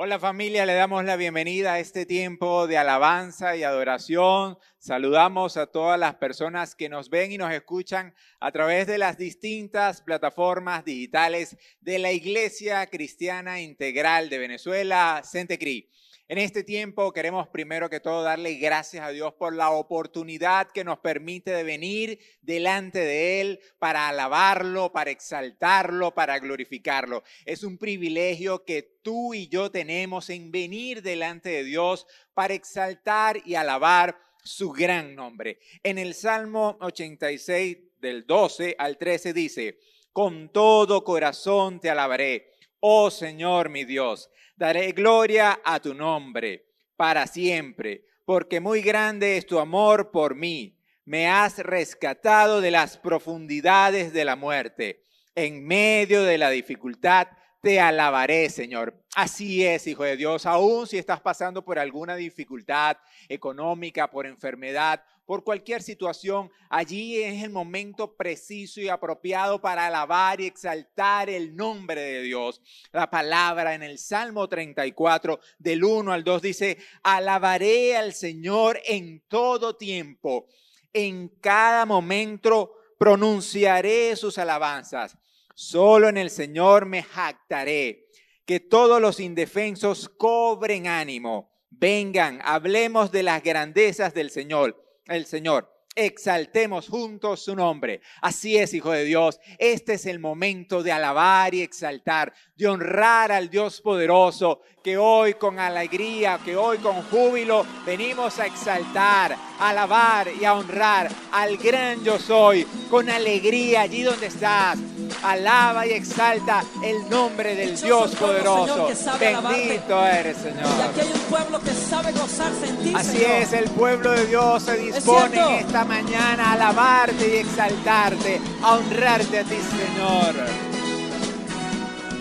Hola familia, le damos la bienvenida a este tiempo de alabanza y adoración. Saludamos a todas las personas que nos ven y nos escuchan a través de las distintas plataformas digitales de la Iglesia Cristiana Integral de Venezuela, Centecrí. En este tiempo queremos primero que todo darle gracias a Dios por la oportunidad que nos permite de venir delante de Él para alabarlo, para exaltarlo, para glorificarlo. Es un privilegio que tú y yo tenemos en venir delante de Dios para exaltar y alabar su gran nombre. En el Salmo 86 del 12 al 13 dice: con todo corazón te alabaré, oh Señor mi Dios. Daré gloria a tu nombre para siempre, porque muy grande es tu amor por mí. Me has rescatado de las profundidades de la muerte. En medio de la dificultad te alabaré, Señor. Así es, hijo de Dios, aún si estás pasando por alguna dificultad económica, por enfermedad, por cualquier situación, allí es el momento preciso y apropiado para alabar y exaltar el nombre de Dios. La palabra en el Salmo 34, del 1 al 2 dice: alabaré al Señor en todo tiempo, en cada momento pronunciaré sus alabanzas. Solo en el Señor me jactaré. Que todos los indefensos cobren ánimo. Vengan, hablemos de las grandezas del Señor. El Señor, exaltemos juntos su nombre. Así es, hijo de Dios, este es el momento de alabar y exaltar, de honrar al Dios poderoso, que hoy con alegría, que hoy con júbilo venimos a exaltar, a alabar y a honrar al gran yo soy, con alegría allí donde estás. Alaba y exalta el nombre del Dios poderoso. Bendito eres, Señor. Y aquí hay un pueblo que sabe gozarse en ti, Así Señor. es, el pueblo de Dios se dispone en esta mañana a alabarte y exaltarte, a honrarte a ti, Señor.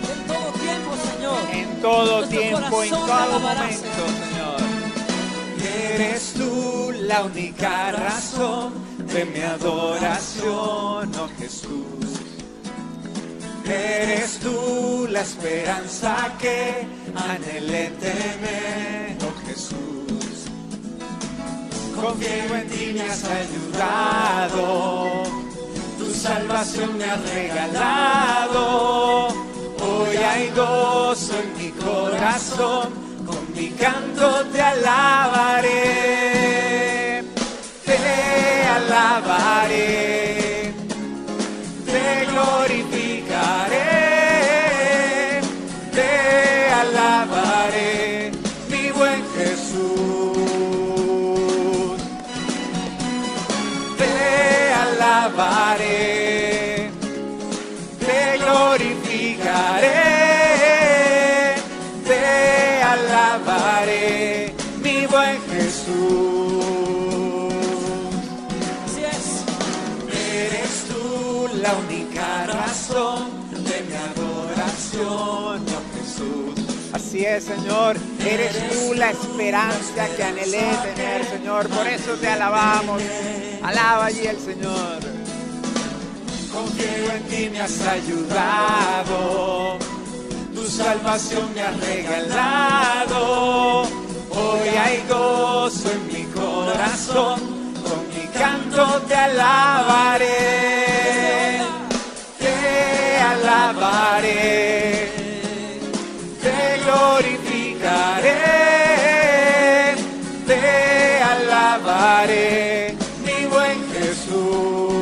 En todo tiempo, Señor. En todo Nuestro tiempo, en corazón te todo alabará, momento, Señor. Eres tú la única razón de mi adoración, oh Jesús. Eres tú la esperanza que anhelé tener, oh Jesús. Confío en ti, me has ayudado, tu salvación me has regalado. Hoy hay gozo en mi corazón, con mi canto te alabaré, te alabaré, te glorificaré, te alabaré, mi buen Jesús. Te alabaré, te glorificaré, te alabaré, mi buen Jesús. Así es. Eres tú la única razón de mi adoración, oh Jesús. Así es, Señor. Eres tú la esperanza que anhelé tener, Señor. Por eso te alabamos. Alaba allí el Señor. Confío en ti, me has ayudado, tu salvación me has regalado. Hoy hay gozo en mi corazón, con mi canto te alabaré, te alabaré, te glorificaré, te alabaré, mi buen Jesús.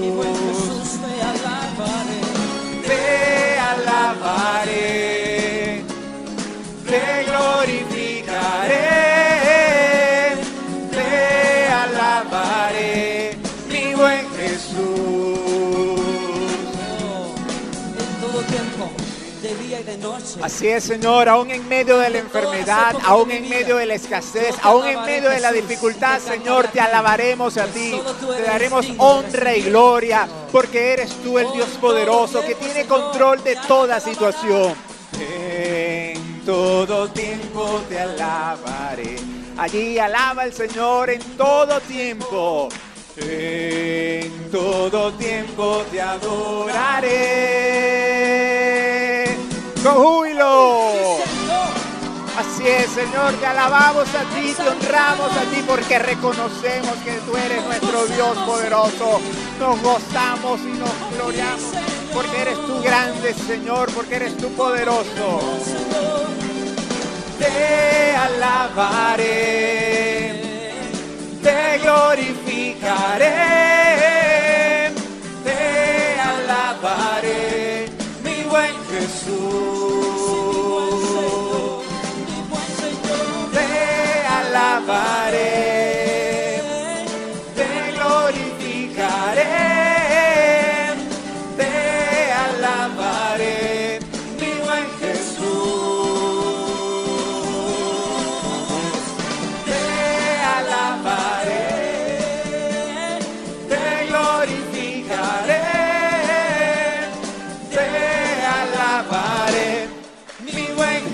Mi buen Jesús, te alabaré. Te alabaré, te glorificaré, te alabaré, mi buen Jesús. En todo tiempo, de día y de noche. Así es, Señor, aún en medio de la enfermedad, aún en medio de la escasez, aún en medio de la dificultad, Señor, te alabaremos a ti, te daremos honra y gloria, porque eres tú el Dios poderoso que tiene control de toda situación. En todo tiempo te alabaré. Allí alaba al Señor en todo tiempo. En todo tiempo te adoraré. Con júbilo. Señor, te alabamos a ti, te honramos a ti porque reconocemos que tú eres nuestro Dios poderoso. Nos gozamos y nos gloriamos porque eres tú grande, Señor, porque eres tú poderoso. Te alabaré, te glorificaré, te alabaré, mi buen Jesús. Te alabaré, te glorificaré, te alabaré, mi buen Jesús.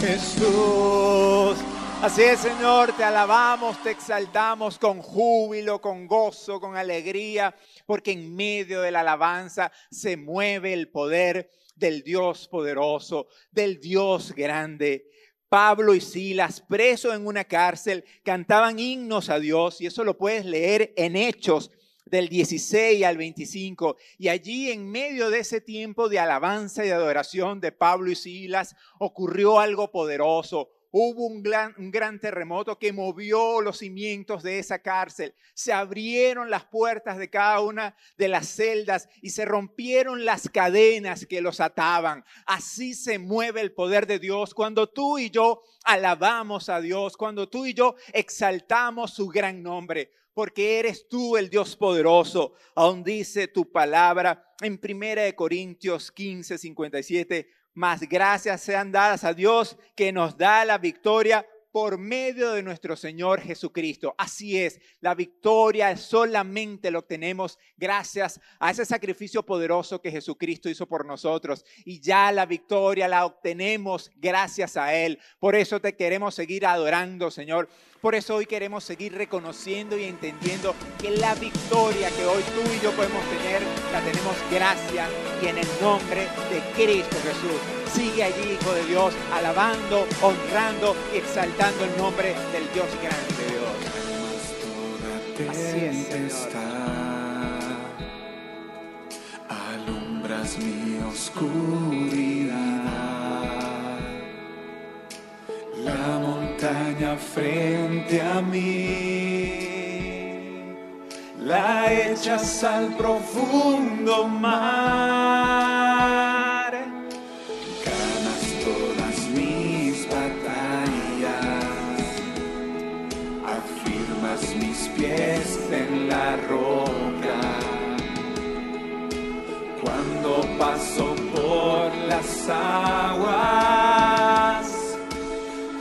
Jesús. Así es, Señor, te alabamos, te exaltamos con júbilo, con gozo, con alegría, porque en medio de la alabanza se mueve el poder del Dios poderoso, del Dios grande. Pablo y Silas, presos en una cárcel, cantaban himnos a Dios, y eso lo puedes leer en Hechos del 16 al 25, y allí en medio de ese tiempo de alabanza y de adoración de Pablo y Silas ocurrió algo poderoso. Hubo un gran terremoto que movió los cimientos de esa cárcel. Se abrieron las puertas de cada una de las celdas y se rompieron las cadenas que los ataban. Así se mueve el poder de Dios cuando tú y yo alabamos a Dios, cuando tú y yo exaltamos su gran nombre. Porque eres tú el Dios poderoso, aún dice tu palabra en 1 Corintios 15, 57, mas gracias sean dadas a Dios que nos da la victoria por medio de nuestro Señor Jesucristo. Así es, la victoria solamente lo obtenemos gracias a ese sacrificio poderoso que Jesucristo hizo por nosotros. Y ya la victoria la obtenemos gracias a Él. Por eso te queremos seguir adorando, Señor. Por eso hoy queremos seguir reconociendo y entendiendo que la victoria que hoy tú y yo podemos tener, la tenemos gracias y en el nombre de Cristo Jesús. Sigue allí, Hijo de Dios, alabando, honrando y exaltando el nombre del Dios grande, Dios. Así es, Señor. Alumbras mi oscuridad. La montaña frente a mí la echas al profundo mar. Ganas todas mis batallas, afirmas mis pies en la roca. Cuando paso por las aguas,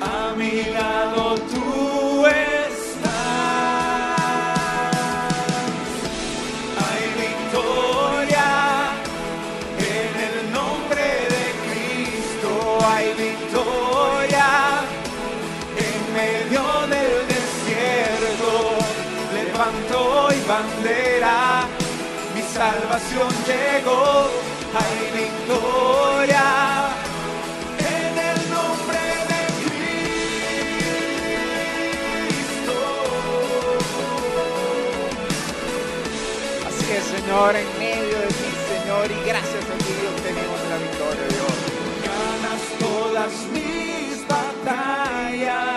a mi lado tú estás. Hay victoria en el nombre de Cristo. Hay victoria en medio del desierto. Levanto hoy bandera, mi salvación llegó. Hay victoria. Señor, en medio de ti, Señor, y gracias a ti obtenemos la victoria, Dios. Ganas todas mis batallas,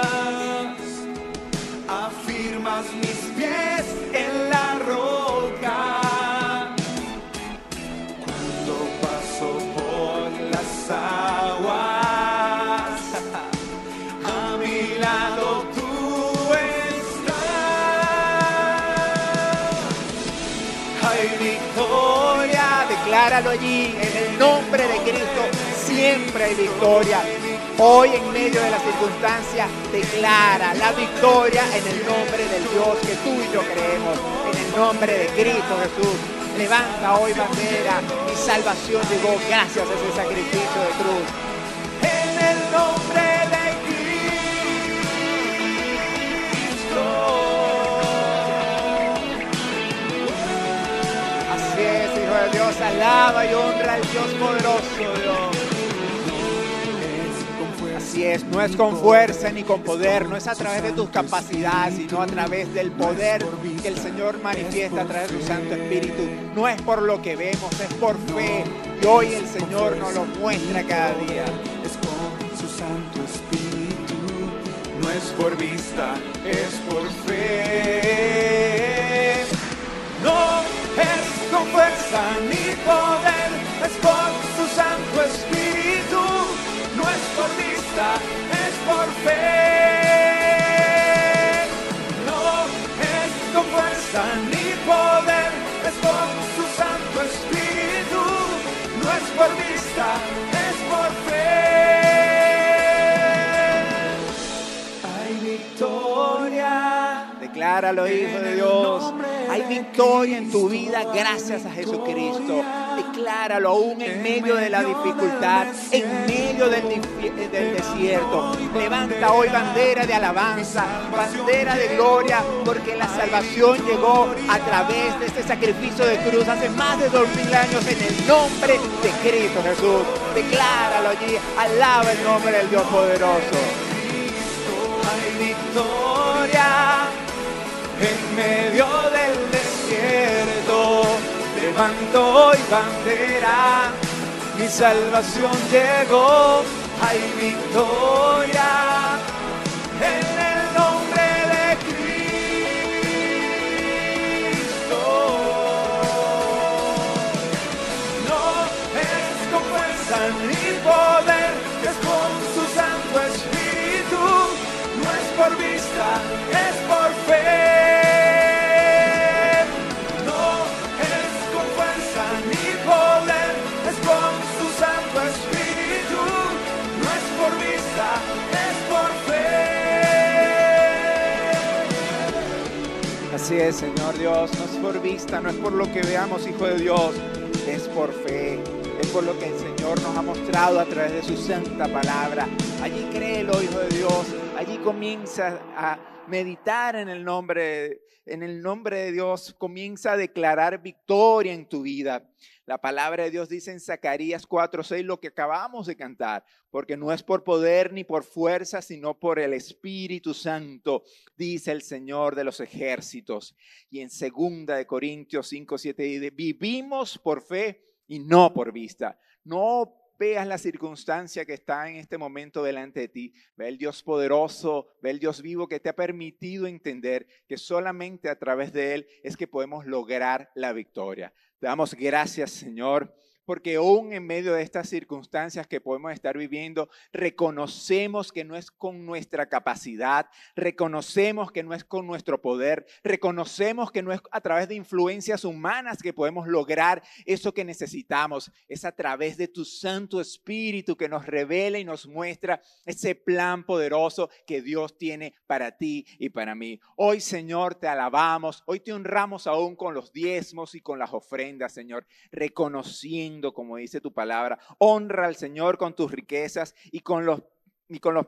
afirmas mis pies en la roca. Cuando paso por las aguas, a mi lado tú. Decláralo allí, en el nombre de Cristo siempre hay victoria. Hoy en medio de las circunstancias declara la victoria en el nombre del Dios que tú y yo creemos, en el nombre de Cristo Jesús. Levanta hoy bandera, mi salvación llegó gracias a ese sacrificio de cruz. En el nombre de Cristo. Dios, alaba y honra al Dios poderoso, Dios. Así Así es, no es con fuerza ni con poder, no es a través de tus capacidades, sino a través del poder que el Señor manifiesta a través de su Santo Espíritu. No es por lo que vemos, es por fe. Y hoy el Señor nos lo muestra cada día. Es con su Santo Espíritu, no es por vista, es por fe. No es con fuerza ni poder, es por su Santo Espíritu, no es por vista, es por fe. No es con fuerza ni poder, es por su Santo Espíritu, no es por vista, es por fe. Hay victoria. Decláralo, hijo de Dios. Hay victoria en tu vida gracias a Jesucristo. Decláralo aún en medio de la dificultad, en medio del desierto. Levanta hoy bandera de alabanza, bandera de gloria, porque la salvación llegó a través de este sacrificio de cruz hace más de 2000 años en el nombre de Cristo Jesús. Decláralo allí, alaba el nombre del Dios poderoso. Hay victoria en medio del desierto. Levanto hoy bandera, mi salvación llegó. Hay victoria en el nombre de Cristo. No es con fuerza ni poder, es con su Santo Espíritu. No es por vista, es por fe. Así es, Señor Dios, no es por vista, no es por lo que veamos, Hijo de Dios, es por fe, es por lo que el Señor nos ha mostrado a través de su santa palabra. Allí créelo, Hijo de Dios, allí comienza a meditar en el nombre de Dios, comienza a declarar victoria en tu vida. La palabra de Dios dice en Zacarías 4:6 lo que acabamos de cantar, porque no es por poder ni por fuerza, sino por el Espíritu Santo, dice el Señor de los ejércitos. Y en 2 Corintios 5:7 dice, vivimos por fe y no por vista. No veas la circunstancia que está en este momento delante de ti. Ve el Dios poderoso, ve el Dios vivo que te ha permitido entender que solamente a través de Él es que podemos lograr la victoria. Te damos gracias, Señor, porque aún en medio de estas circunstancias que podemos estar viviendo, reconocemos que no es con nuestra capacidad, reconocemos que no es con nuestro poder, reconocemos que no es a través de influencias humanas que podemos lograr eso que necesitamos. Es a través de tu Santo Espíritu que nos revela y nos muestra ese plan poderoso que Dios tiene para ti y para mí. Hoy, Señor, te alabamos, hoy te honramos aún con los diezmos y con las ofrendas, Señor, reconociendo, como dice tu palabra, honra al Señor con tus riquezas y con los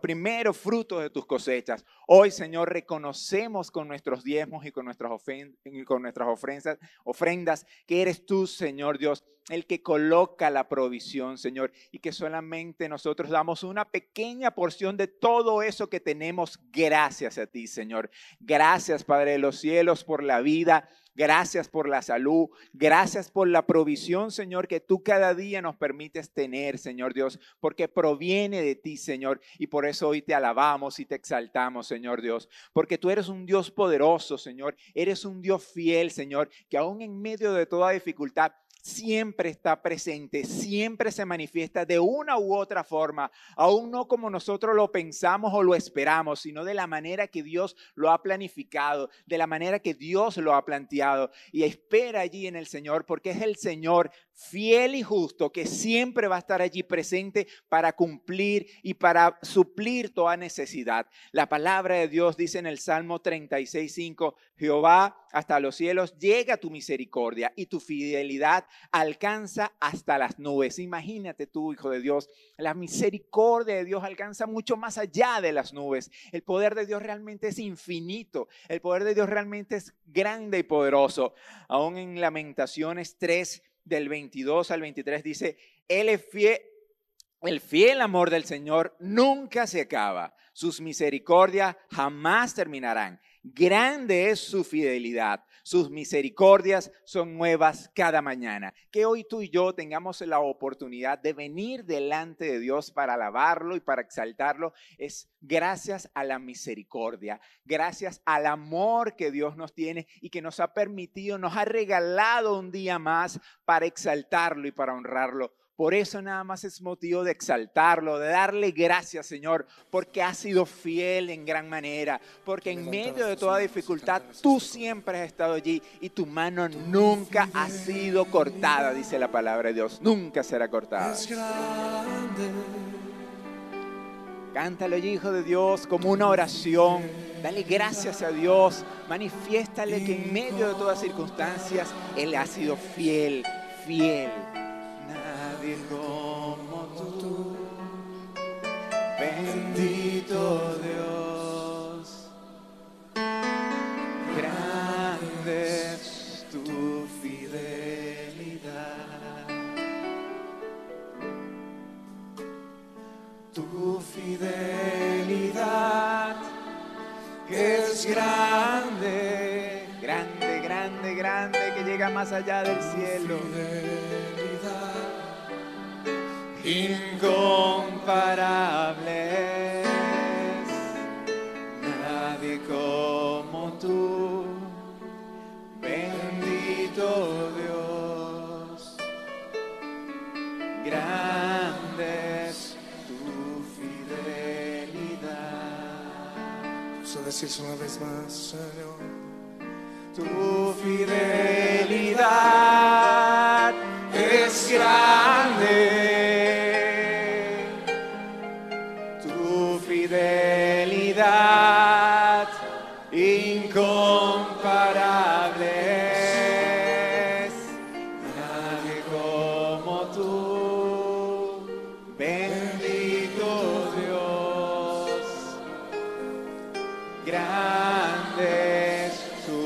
primeros frutos de tus cosechas. Hoy, Señor, reconocemos con nuestros diezmos y con nuestras ofrendas que eres tú, Señor Dios, el que coloca la provisión, Señor, y que solamente nosotros damos una pequeña porción de todo eso que tenemos gracias a ti, Señor. Gracias, Padre de los cielos, por la vida. Gracias por la salud, gracias por la provisión, Señor, que tú cada día nos permites tener, Señor Dios, porque proviene de ti, Señor, y por eso hoy te alabamos y te exaltamos, Señor Dios, porque tú eres un Dios poderoso, Señor, eres un Dios fiel, Señor, que aún en medio de toda dificultad, siempre está presente, siempre se manifiesta de una u otra forma, aún no como nosotros lo pensamos o lo esperamos, sino de la manera que Dios lo ha planificado, de la manera que Dios lo ha planteado. Y espera allí en el Señor, porque es el Señor fiel y justo que siempre va a estar allí presente para cumplir y para suplir toda necesidad. La palabra de Dios dice en el Salmo 36:5, Jehová, hasta los cielos llega tu misericordia y tu fidelidad alcanza hasta las nubes. Imagínate tú, hijo de Dios, la misericordia de Dios alcanza mucho más allá de las nubes. El poder de Dios realmente es infinito. El poder de Dios realmente es grande y poderoso. Aún en Lamentaciones 3, del 22 al 23 dice, Él es fiel. El fiel amor del Señor nunca se acaba. Sus misericordias jamás terminarán. Grande es su fidelidad. Sus misericordias son nuevas cada mañana. Que hoy tú y yo tengamos la oportunidad de venir delante de Dios para alabarlo y para exaltarlo. Es gracias a la misericordia, gracias al amor que Dios nos tiene y que nos ha permitido, nos ha regalado un día más para exaltarlo y para honrarlo. Por eso nada más es motivo de exaltarlo, de darle gracias, Señor, porque has sido fiel en gran manera, porque en medio de toda dificultad tú siempre has estado allí y tu mano nunca ha sido cortada, dice la palabra de Dios, nunca será cortada. Cántalo, Hijo de Dios, como una oración. Dale gracias a Dios, manifiéstale que en medio de todas circunstancias Él ha sido fiel, fiel. Nadie como tú, bendito Dios, grande es tu fidelidad, que es grande, grande, grande, grande, que llega más allá del cielo. Incomparables, nadie como tú, bendito Dios, grande es tu fidelidad. Solo decirse una vez más, Señor. Tu fidelidad es grande. Fidelidad incomparable, nadie como tú, bendito Dios, grande es tu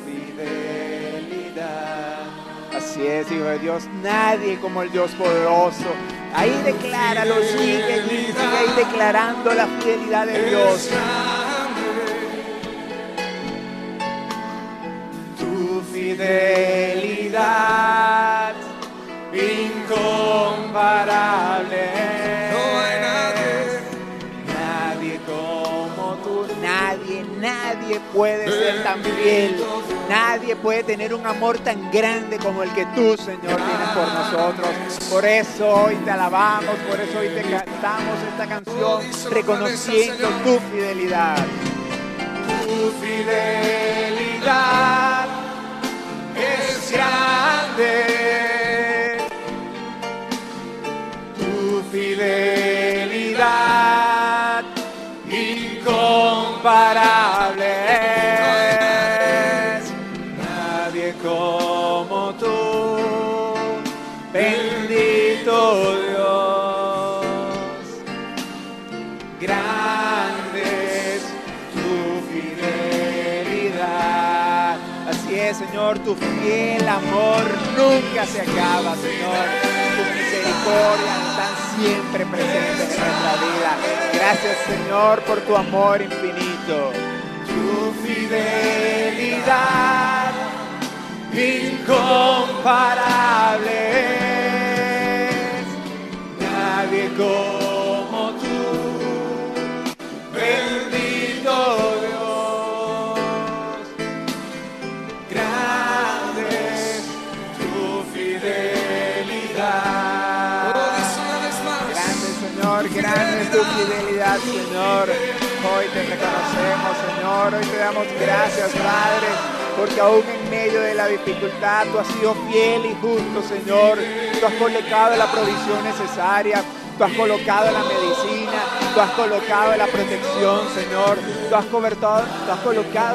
fidelidad. Así es, Hijo de Dios, nadie como el Dios poderoso. Ahí decláralo, sigue ahí declarando la fidelidad de Dios. Tu fidelidad incomparable. No hay nadie como tú, nadie puede ser tan fiel. Nadie puede tener un amor tan grande como el que tú, Señor, tienes por nosotros. Por eso hoy te alabamos, por eso hoy te cantamos esta canción, reconociendo tu fidelidad. Tu fidelidad es grande. Tu fidelidad incomparable. Como tú, bendito Dios, grande es tu fidelidad. Así es, Señor, tu fiel amor nunca se acaba, Señor. Tus misericordias están siempre presentes en nuestra vida. Gracias, Señor, por tu amor infinito. Tu fidelidad incomparables, nadie como tú, bendito Dios, grande es tu fidelidad. Grande, Señor, grande es tu fidelidad, Señor. Hoy te reconocemos, Señor, hoy te damos gracias, Padre, porque aún en medio de la dificultad tú has sido fiel y justo, Señor. Tú has colocado la provisión necesaria, tú has colocado la medicina, tú has colocado la protección, Señor. Tú has colocado,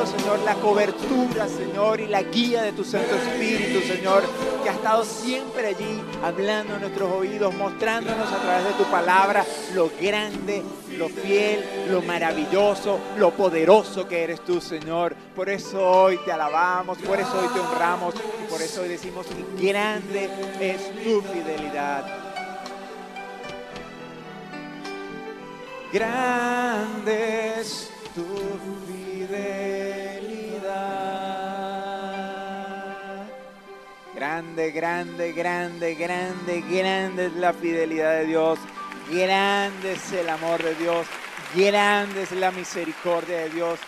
Señor, la cobertura, Señor, y la guía de tu Santo Espíritu, Señor, que ha estado siempre allí, hablando en nuestros oídos, mostrándonos a través de tu palabra lo grande, lo fiel, lo maravilloso, lo poderoso que eres tú, Señor. Por eso hoy te alabamos, por eso hoy te honramos y por eso hoy decimos que grande es tu fidelidad. grande es tu fidelidad. Grande, grande, grande, grande, grande es la fidelidad de Dios. Grande es el amor de Dios. Grande es la misericordia de Dios.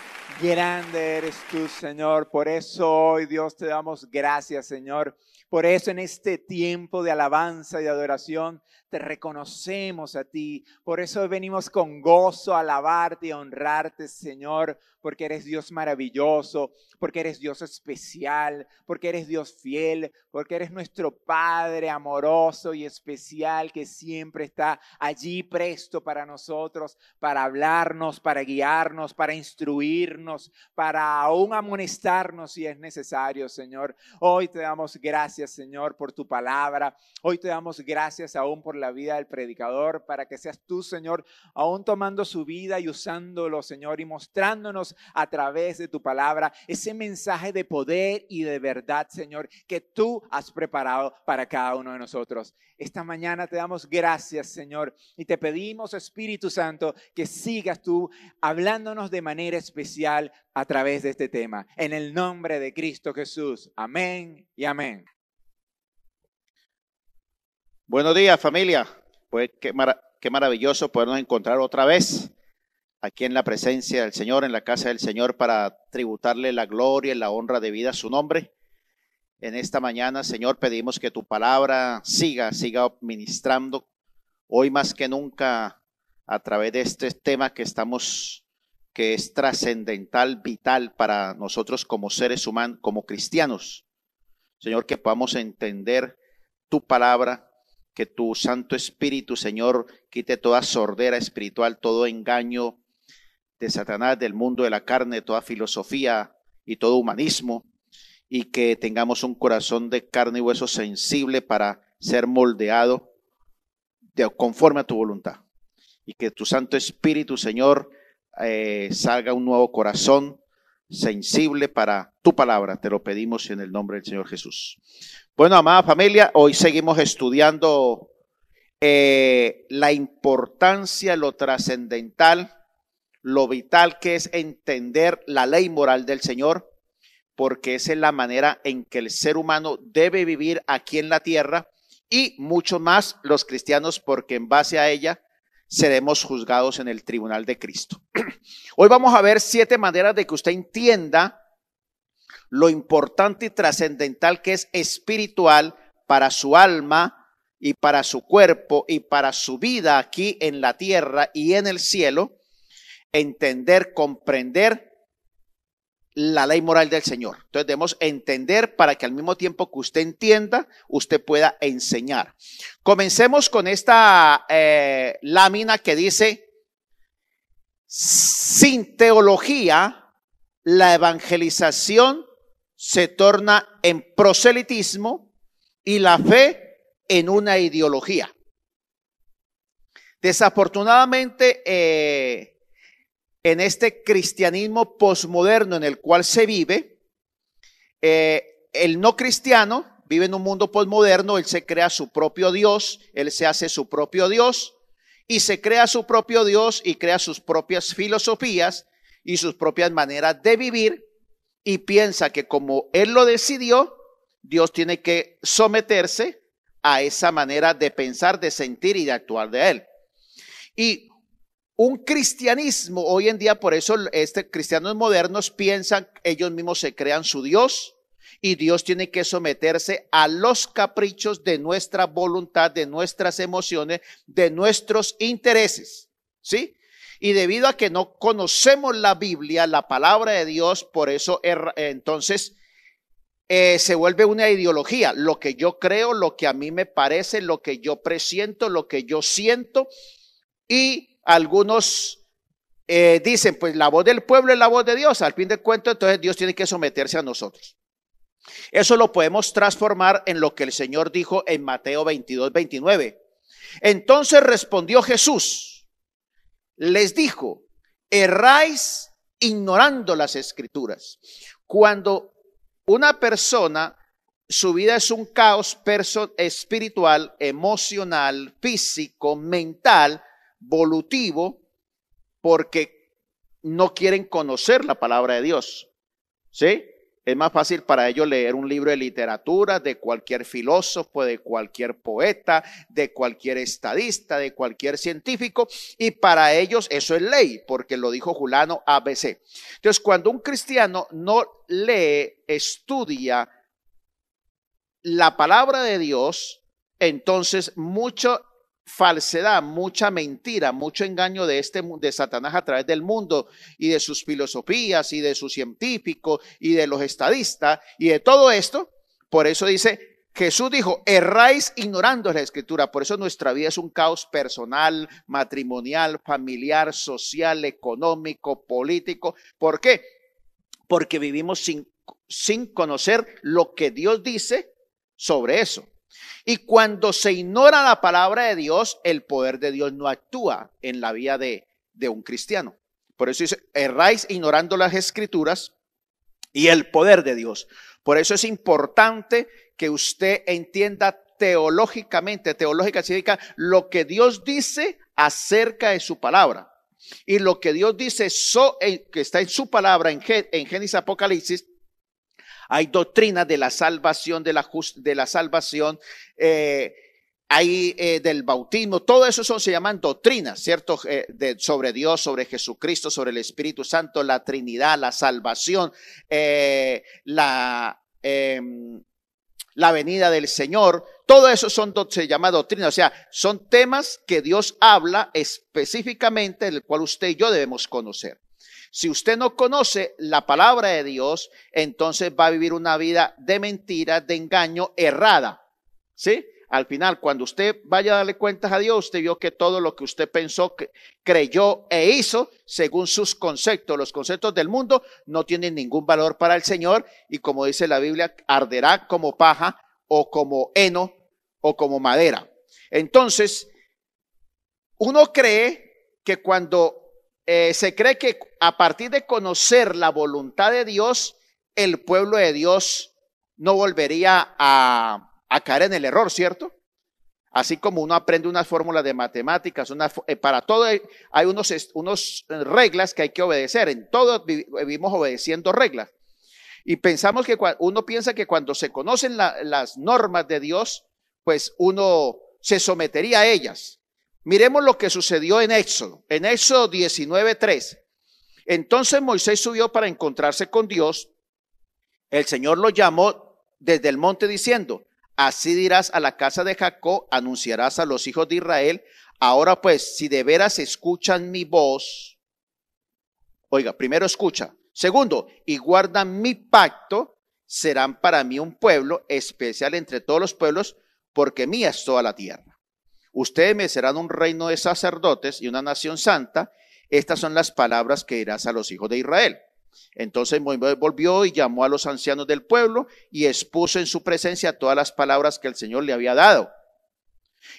Grande eres tú, Señor. Por eso hoy, Dios, te damos gracias, Señor. Por eso en este tiempo de alabanza y adoración te reconocemos a ti. Por eso venimos con gozo a alabarte y a honrarte, Señor, porque eres Dios maravilloso, porque eres Dios especial, porque eres Dios fiel, porque eres nuestro Padre amoroso y especial que siempre está allí presto para nosotros, para hablarnos, para guiarnos, para instruirnos, para aún amonestarnos si es necesario, Señor. Hoy te damos gracias, Señor, por tu palabra. Hoy te damos gracias aún por la vida del predicador, para que seas tú, Señor, aún tomando su vida y usándolo, Señor, y mostrándonos a través de tu palabra ese mensaje de poder y de verdad, Señor, que tú has preparado para cada uno de nosotros. Esta mañana te damos gracias, Señor, y te pedimos, Espíritu Santo, que sigas tú hablándonos de manera especial a través de este tema. En el nombre de Cristo Jesús. Amén y amén. Buenos días, familia. Pues qué maravilloso podernos encontrar otra vez aquí en la presencia del Señor, en la casa del Señor, para tributarle la gloria y la honra debida a su nombre. En esta mañana, Señor, pedimos que tu palabra siga ministrando hoy más que nunca a través de este tema que es trascendental, vital para nosotros como seres humanos, como cristianos. Señor, que podamos entender tu palabra, que tu Santo Espíritu, Señor, quite toda sordera espiritual, todo engaño de Satanás, del mundo de la carne, toda filosofía y todo humanismo, y que tengamos un corazón de carne y hueso sensible para ser moldeado conforme a tu voluntad. Y que tu Santo Espíritu, Señor, salga un nuevo corazón sensible para tu palabra. Te lo pedimos en el nombre del Señor Jesús. Bueno, amada familia, hoy seguimos estudiando la importancia, lo trascendental, lo vital que es entender la ley moral del Señor, porque esa es la manera en que el ser humano debe vivir aquí en la tierra, y mucho más los cristianos, porque en base a ella seremos juzgados en el tribunal de Cristo. Hoy vamos a ver 7 maneras de que usted entienda lo importante y trascendental que es espiritual para su alma y para su cuerpo y para su vida aquí en la tierra y en el cielo. Entender, comprender la ley moral del Señor. Entonces debemos entender para que al mismo tiempo que usted entienda, usted pueda enseñar. Comencemos con esta lámina que dice: sin teología, la evangelización se torna en proselitismo y la fe en una ideología. Desafortunadamente, en este cristianismo posmoderno en el cual se vive, el no cristiano vive en un mundo posmoderno. Él se crea su propio Dios, él se hace su propio Dios y se crea su propio Dios y crea sus propias filosofías y sus propias maneras de vivir, y piensa que como él lo decidió, Dios tiene que someterse a esa manera de pensar, de sentir y de actuar de él. Y un cristianismo hoy en día, por eso cristianos modernos piensan, ellos mismos se crean su Dios, y Dios tiene que someterse a los caprichos de nuestra voluntad, de nuestras emociones, de nuestros intereses, ¿sí? Y debido a que no conocemos la Biblia, la palabra de Dios, por eso entonces se vuelve una ideología. Lo que yo creo, lo que a mí me parece, lo que yo presiento, lo que yo siento. Y algunos dicen, pues la voz del pueblo es la voz de Dios. Al fin de cuentas, entonces Dios tiene que someterse a nosotros. Eso lo podemos transformar en lo que el Señor dijo en Mateo 22:29. Entonces respondió Jesús, les dijo: erráis ignorando las escrituras. Cuando una persona, su vida es un caos espiritual, emocional, físico, mental, volutivo, porque no quieren conocer la palabra de Dios, ¿sí? Es más fácil para ellos leer un libro de literatura de cualquier filósofo, de cualquier poeta, de cualquier estadista, de cualquier científico, y para ellos eso es ley, porque lo dijo Julano ABC. Entonces, cuando un cristiano no lee, estudia la palabra de Dios, entonces mucha falsedad, mucha mentira, mucho engaño de Satanás a través del mundo y de sus filosofías y de sus científicos y de los estadistas y de todo esto. Por eso dice, Jesús dijo, erráis ignorando la escritura. Por eso nuestra vida es un caos personal, matrimonial, familiar, social, económico, político. ¿Por qué? Porque vivimos sin conocer lo que Dios dice sobre eso. Y cuando se ignora la palabra de Dios, el poder de Dios no actúa en la vida de un cristiano. Por eso dice, erráis ignorando las escrituras y el poder de Dios. Por eso es importante que usted entienda teológicamente, teológica significa lo que Dios dice acerca de su palabra. Y lo que Dios dice que está en su palabra en Génesis, Apocalipsis. Hay doctrinas de la salvación, de la salvación, hay del bautismo, todo eso se llaman doctrinas, ¿cierto? Sobre Dios, sobre Jesucristo, sobre el Espíritu Santo, la Trinidad, la salvación, la venida del Señor. Todo eso se llama doctrina, o sea, son temas que Dios habla específicamente, del cual usted y yo debemos conocer. Si usted no conoce la palabra de Dios, entonces va a vivir una vida de mentira, de engaño, errada, ¿sí? Al final, cuando usted vaya a darle cuentas a Dios, usted vio que todo lo que usted pensó, creyó e hizo, según sus conceptos, los conceptos del mundo, no tienen ningún valor para el Señor. Y como dice la Biblia, arderá como paja o como heno o como madera. Entonces, uno cree que cuando se cree que a partir de conocer la voluntad de Dios, el pueblo de Dios no volvería a caer en el error, ¿cierto? Así como uno aprende unas fórmulas de matemáticas, para todo hay unos reglas que hay que obedecer. En todo vivimos obedeciendo reglas. Y pensamos que uno piensa que cuando se conocen las normas de Dios, pues uno se sometería a ellas. Miremos lo que sucedió en Éxodo 19:3. Entonces Moisés subió para encontrarse con Dios. El Señor lo llamó desde el monte diciendo, así dirás a la casa de Jacob, anunciarás a los hijos de Israel. Ahora pues, si de veras escuchan mi voz, oiga, primero escucha. Segundo, y guardan mi pacto, serán para mí un pueblo especial entre todos los pueblos, porque mía es toda la tierra. Ustedes me serán un reino de sacerdotes y una nación santa. Estas son las palabras que dirás a los hijos de Israel. Entonces Moisés volvió y llamó a los ancianos del pueblo y expuso en su presencia todas las palabras que el Señor le había dado.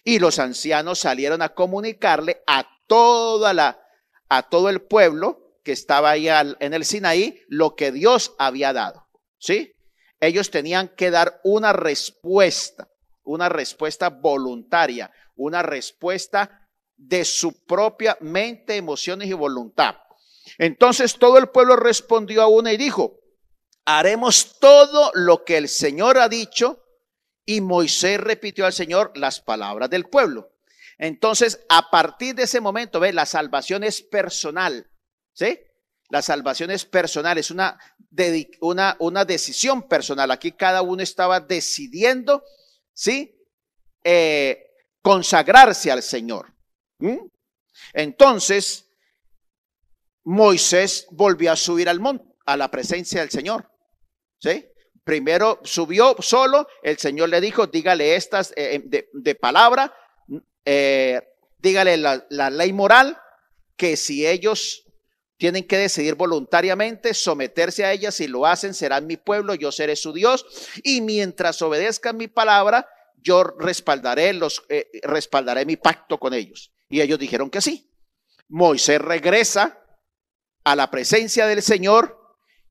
Y los ancianos salieron a comunicarle a todo el pueblo que estaba ahí en el Sinaí lo que Dios había dado. ¿Sí? Ellos tenían que dar una respuesta voluntaria, una respuesta de su propia mente, emociones y voluntad. Entonces todo el pueblo respondió a una y dijo, haremos todo lo que el Señor ha dicho. Y Moisés repitió al Señor las palabras del pueblo. Entonces, a partir de ese momento, la salvación es personal, ¿sí? La salvación es personal, es una decisión personal. Aquí cada uno estaba decidiendo, ¿sí? Consagrarse al Señor. Entonces, Moisés volvió a subir al monte, a la presencia del Señor, ¿sí? Primero subió solo, el Señor le dijo, dígale estas de palabra, dígale la ley moral, que si ellos tienen que decidir voluntariamente someterse a ella, si lo hacen serán mi pueblo, yo seré su Dios, y mientras obedezcan mi palabra, yo respaldaré mi pacto con ellos. Y ellos dijeron que sí. Moisés regresa a la presencia del Señor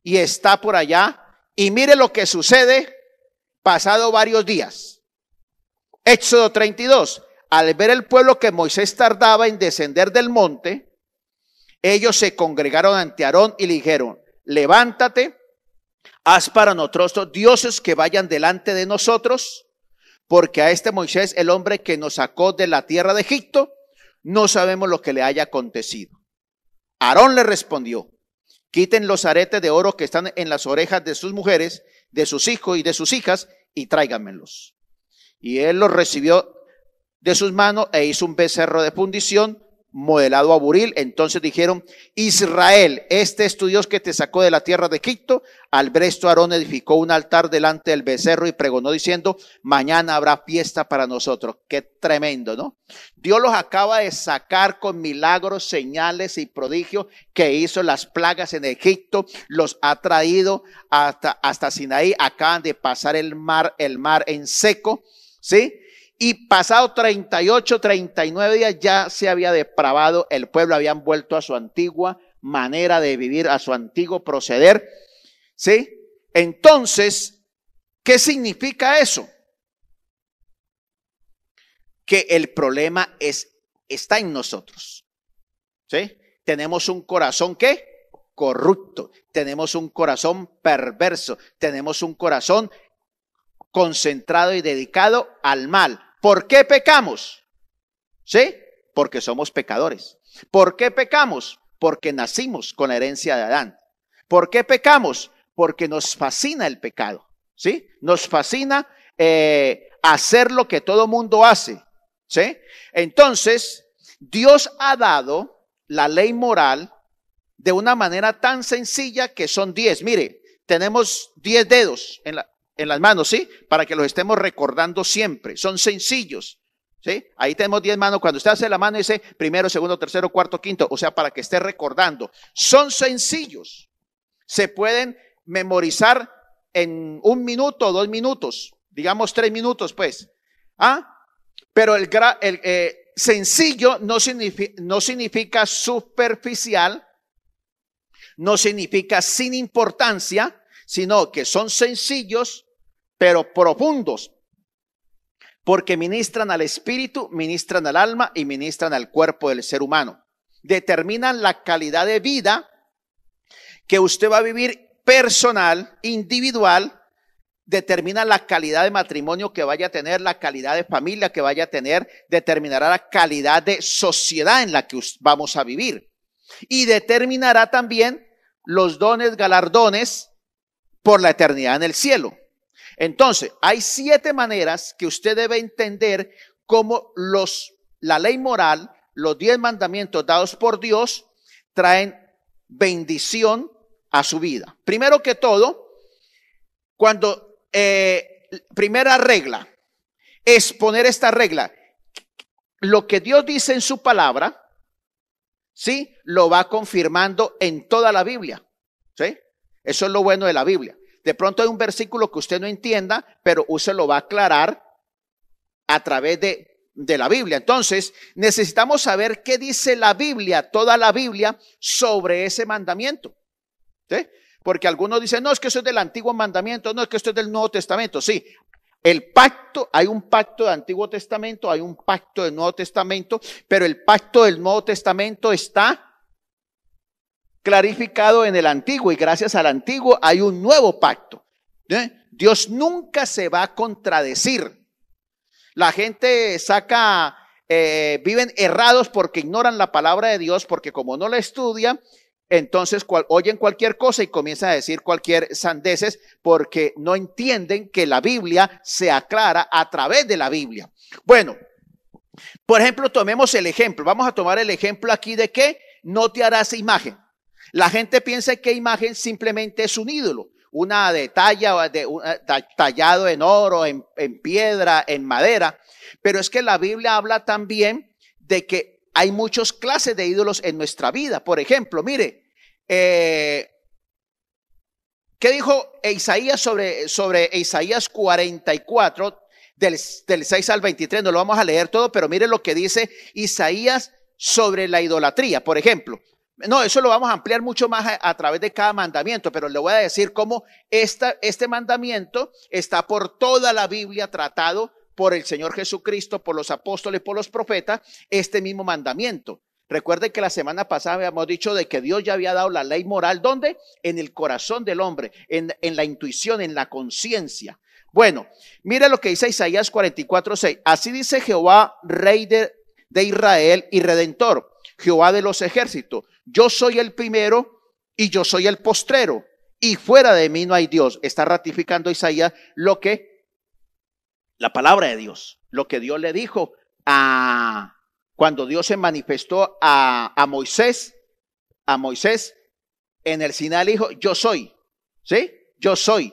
y está por allá. Y mire lo que sucede pasado varios días. Éxodo 32. Al ver el pueblo que Moisés tardaba en descender del monte, Ellos se congregaron ante Aarón y le dijeron: levántate, haz para nosotros dioses que vayan delante de nosotros, porque a este Moisés, el hombre que nos sacó de la tierra de Egipto, no sabemos lo que le haya acontecido. Aarón le respondió: quiten los aretes de oro que están en las orejas de sus mujeres, de sus hijos y de sus hijas, y tráiganmelos. Y él los recibió de sus manos e hizo un becerro de fundición modelado a buril. Entonces dijeron: Israel, este es tu Dios que te sacó de la tierra de Egipto. Al ver esto, Aarón edificó un altar delante del becerro y pregonó diciendo: mañana habrá fiesta para nosotros. Qué tremendo, ¿no? Dios los acaba de sacar con milagros, señales y prodigios que hizo, las plagas en Egipto, los ha traído hasta Sinaí. Acaban de pasar el mar en seco, ¿sí? Y pasado 38, 39 días ya se había depravado el pueblo, habían vuelto a su antigua manera de vivir, a su antiguo proceder, ¿sí? Entonces, ¿qué significa eso? Que el problema está en nosotros, ¿sí? Tenemos un corazón, ¿qué? Corrupto, tenemos un corazón perverso, tenemos un corazón concentrado y dedicado al mal. ¿Por qué pecamos? ¿Sí? Porque somos pecadores. ¿Por qué pecamos? Porque nacimos con la herencia de Adán. ¿Por qué pecamos? Porque nos fascina el pecado, ¿sí? Nos fascina hacer lo que todo mundo hace, ¿sí? Entonces, Dios ha dado la ley moral de una manera tan sencilla que son 10. Mire, tenemos 10 dedos en las manos, ¿sí? Para que los estemos recordando siempre. Son sencillos, ¿sí? Ahí tenemos 10 manos. Cuando usted hace la mano dice primero, segundo, tercero, cuarto, quinto. O sea, para que esté recordando. Son sencillos. Se pueden memorizar en 1 minuto, 2 minutos. Digamos 3 minutos, pues. Pero el sencillo no significa superficial. No significa sin importancia, sino que son sencillos, pero profundos, porque ministran al espíritu, ministran al alma y ministran al cuerpo del ser humano. Determinan la calidad de vida que usted va a vivir personal, individual, determina la calidad de matrimonio que vaya a tener, la calidad de familia que vaya a tener, determinará la calidad de sociedad en la que vamos a vivir y determinará también los dones, galardones por la eternidad en el cielo. Entonces, hay 7 maneras que usted debe entender cómo la ley moral, los 10 mandamientos dados por Dios traen bendición a su vida. Primero que todo, primera regla es poner esta regla: lo que Dios dice en su palabra, ¿sí? Lo va confirmando en toda la Biblia, ¿sí? Eso es lo bueno de la Biblia. De pronto hay un versículo que usted no entienda, pero usted lo va a aclarar a través de la Biblia. Entonces, necesitamos saber qué dice la Biblia, toda la Biblia, sobre ese mandamiento, ¿sí? Porque algunos dicen: no, es que eso es del Antiguo Mandamiento, no, es que esto es del Nuevo Testamento. Sí, el pacto, hay un pacto del Antiguo Testamento, hay un pacto del Nuevo Testamento, pero el pacto del Nuevo Testamento está clarificado en el Antiguo, y gracias al Antiguo hay un nuevo pacto. Dios nunca se va a contradecir. La gente viven errados porque ignoran la palabra de Dios, porque como no la estudian, entonces oyen cualquier cosa y comienzan a decir cualquier sandeces, porque no entienden que la Biblia se aclara a través de la Biblia. Bueno, por ejemplo, tomemos el ejemplo. Vamos a tomar el ejemplo aquí de que no te harás imagen. La gente piensa que imagen simplemente es un ídolo, una tallado en oro, en piedra, en madera. Pero es que la Biblia habla también de que hay muchas clases de ídolos en nuestra vida. Por ejemplo, mire, ¿qué dijo Isaías sobre Isaías 44, del 6 al 23? No lo vamos a leer todo, pero mire lo que dice Isaías sobre la idolatría, por ejemplo. No, eso lo vamos a ampliar mucho más a través de cada mandamiento, pero le voy a decir cómo este mandamiento está por toda la Biblia, tratado por el Señor Jesucristo, por los apóstoles, por los profetas, este mismo mandamiento. Recuerden que la semana pasada habíamos dicho de que Dios ya había dado la ley moral. ¿Dónde? En el corazón del hombre, en la intuición, en la conciencia. Bueno, mire lo que dice Isaías 44:6. Así dice Jehová, Rey de Israel y Redentor, Jehová de los ejércitos. Yo soy el primero y yo soy el postrero, y fuera de mí no hay Dios. Está ratificando Isaías la palabra de Dios, lo que Dios le dijo cuando Dios se manifestó a Moisés en el Sinaí, dijo, yo soy, ¿sí? Yo soy.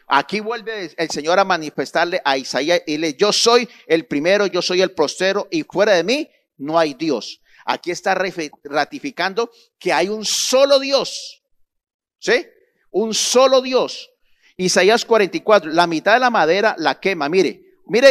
Aquí vuelve el Señor a manifestarle a Isaías y le, yo soy el primero, yo soy el postrero, y fuera de mí no hay Dios. Aquí está ratificando que hay un solo Dios, ¿sí? Un solo Dios. Isaías 44, la mitad de la madera la quema, mire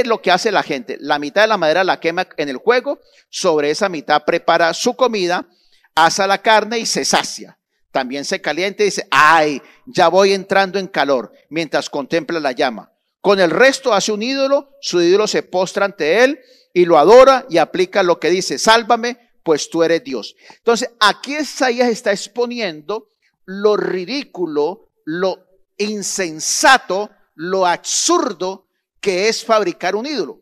lo que hace la gente. La mitad de la madera la quema en el fuego, sobre esa mitad prepara su comida, asa la carne y se sacia. También se calienta y dice, ay, ya voy entrando en calor, mientras contempla la llama. Con el resto hace un ídolo, su ídolo se postra ante él y lo adora y aplica lo que dice, sálvame, pues tú eres Dios. Entonces, aquí Isaías está exponiendo lo ridículo, lo insensato, lo absurdo que es fabricar un ídolo.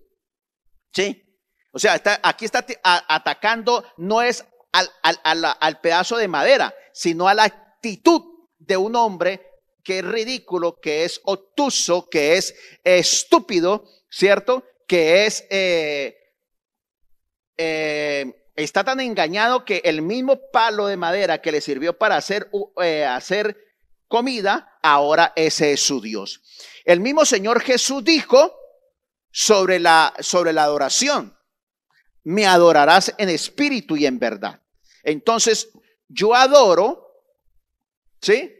¿Sí? O sea, aquí está atacando, no es al pedazo de madera, sino a la actitud de un hombre que es ridículo, que es obtuso, que es estúpido, ¿cierto? Que es está tan engañado que el mismo palo de madera que le sirvió para hacer comida, ahora ese es su Dios. El mismo Señor Jesús dijo sobre la adoración, me adorarás en espíritu y en verdad. Entonces, yo adoro, ¿sí?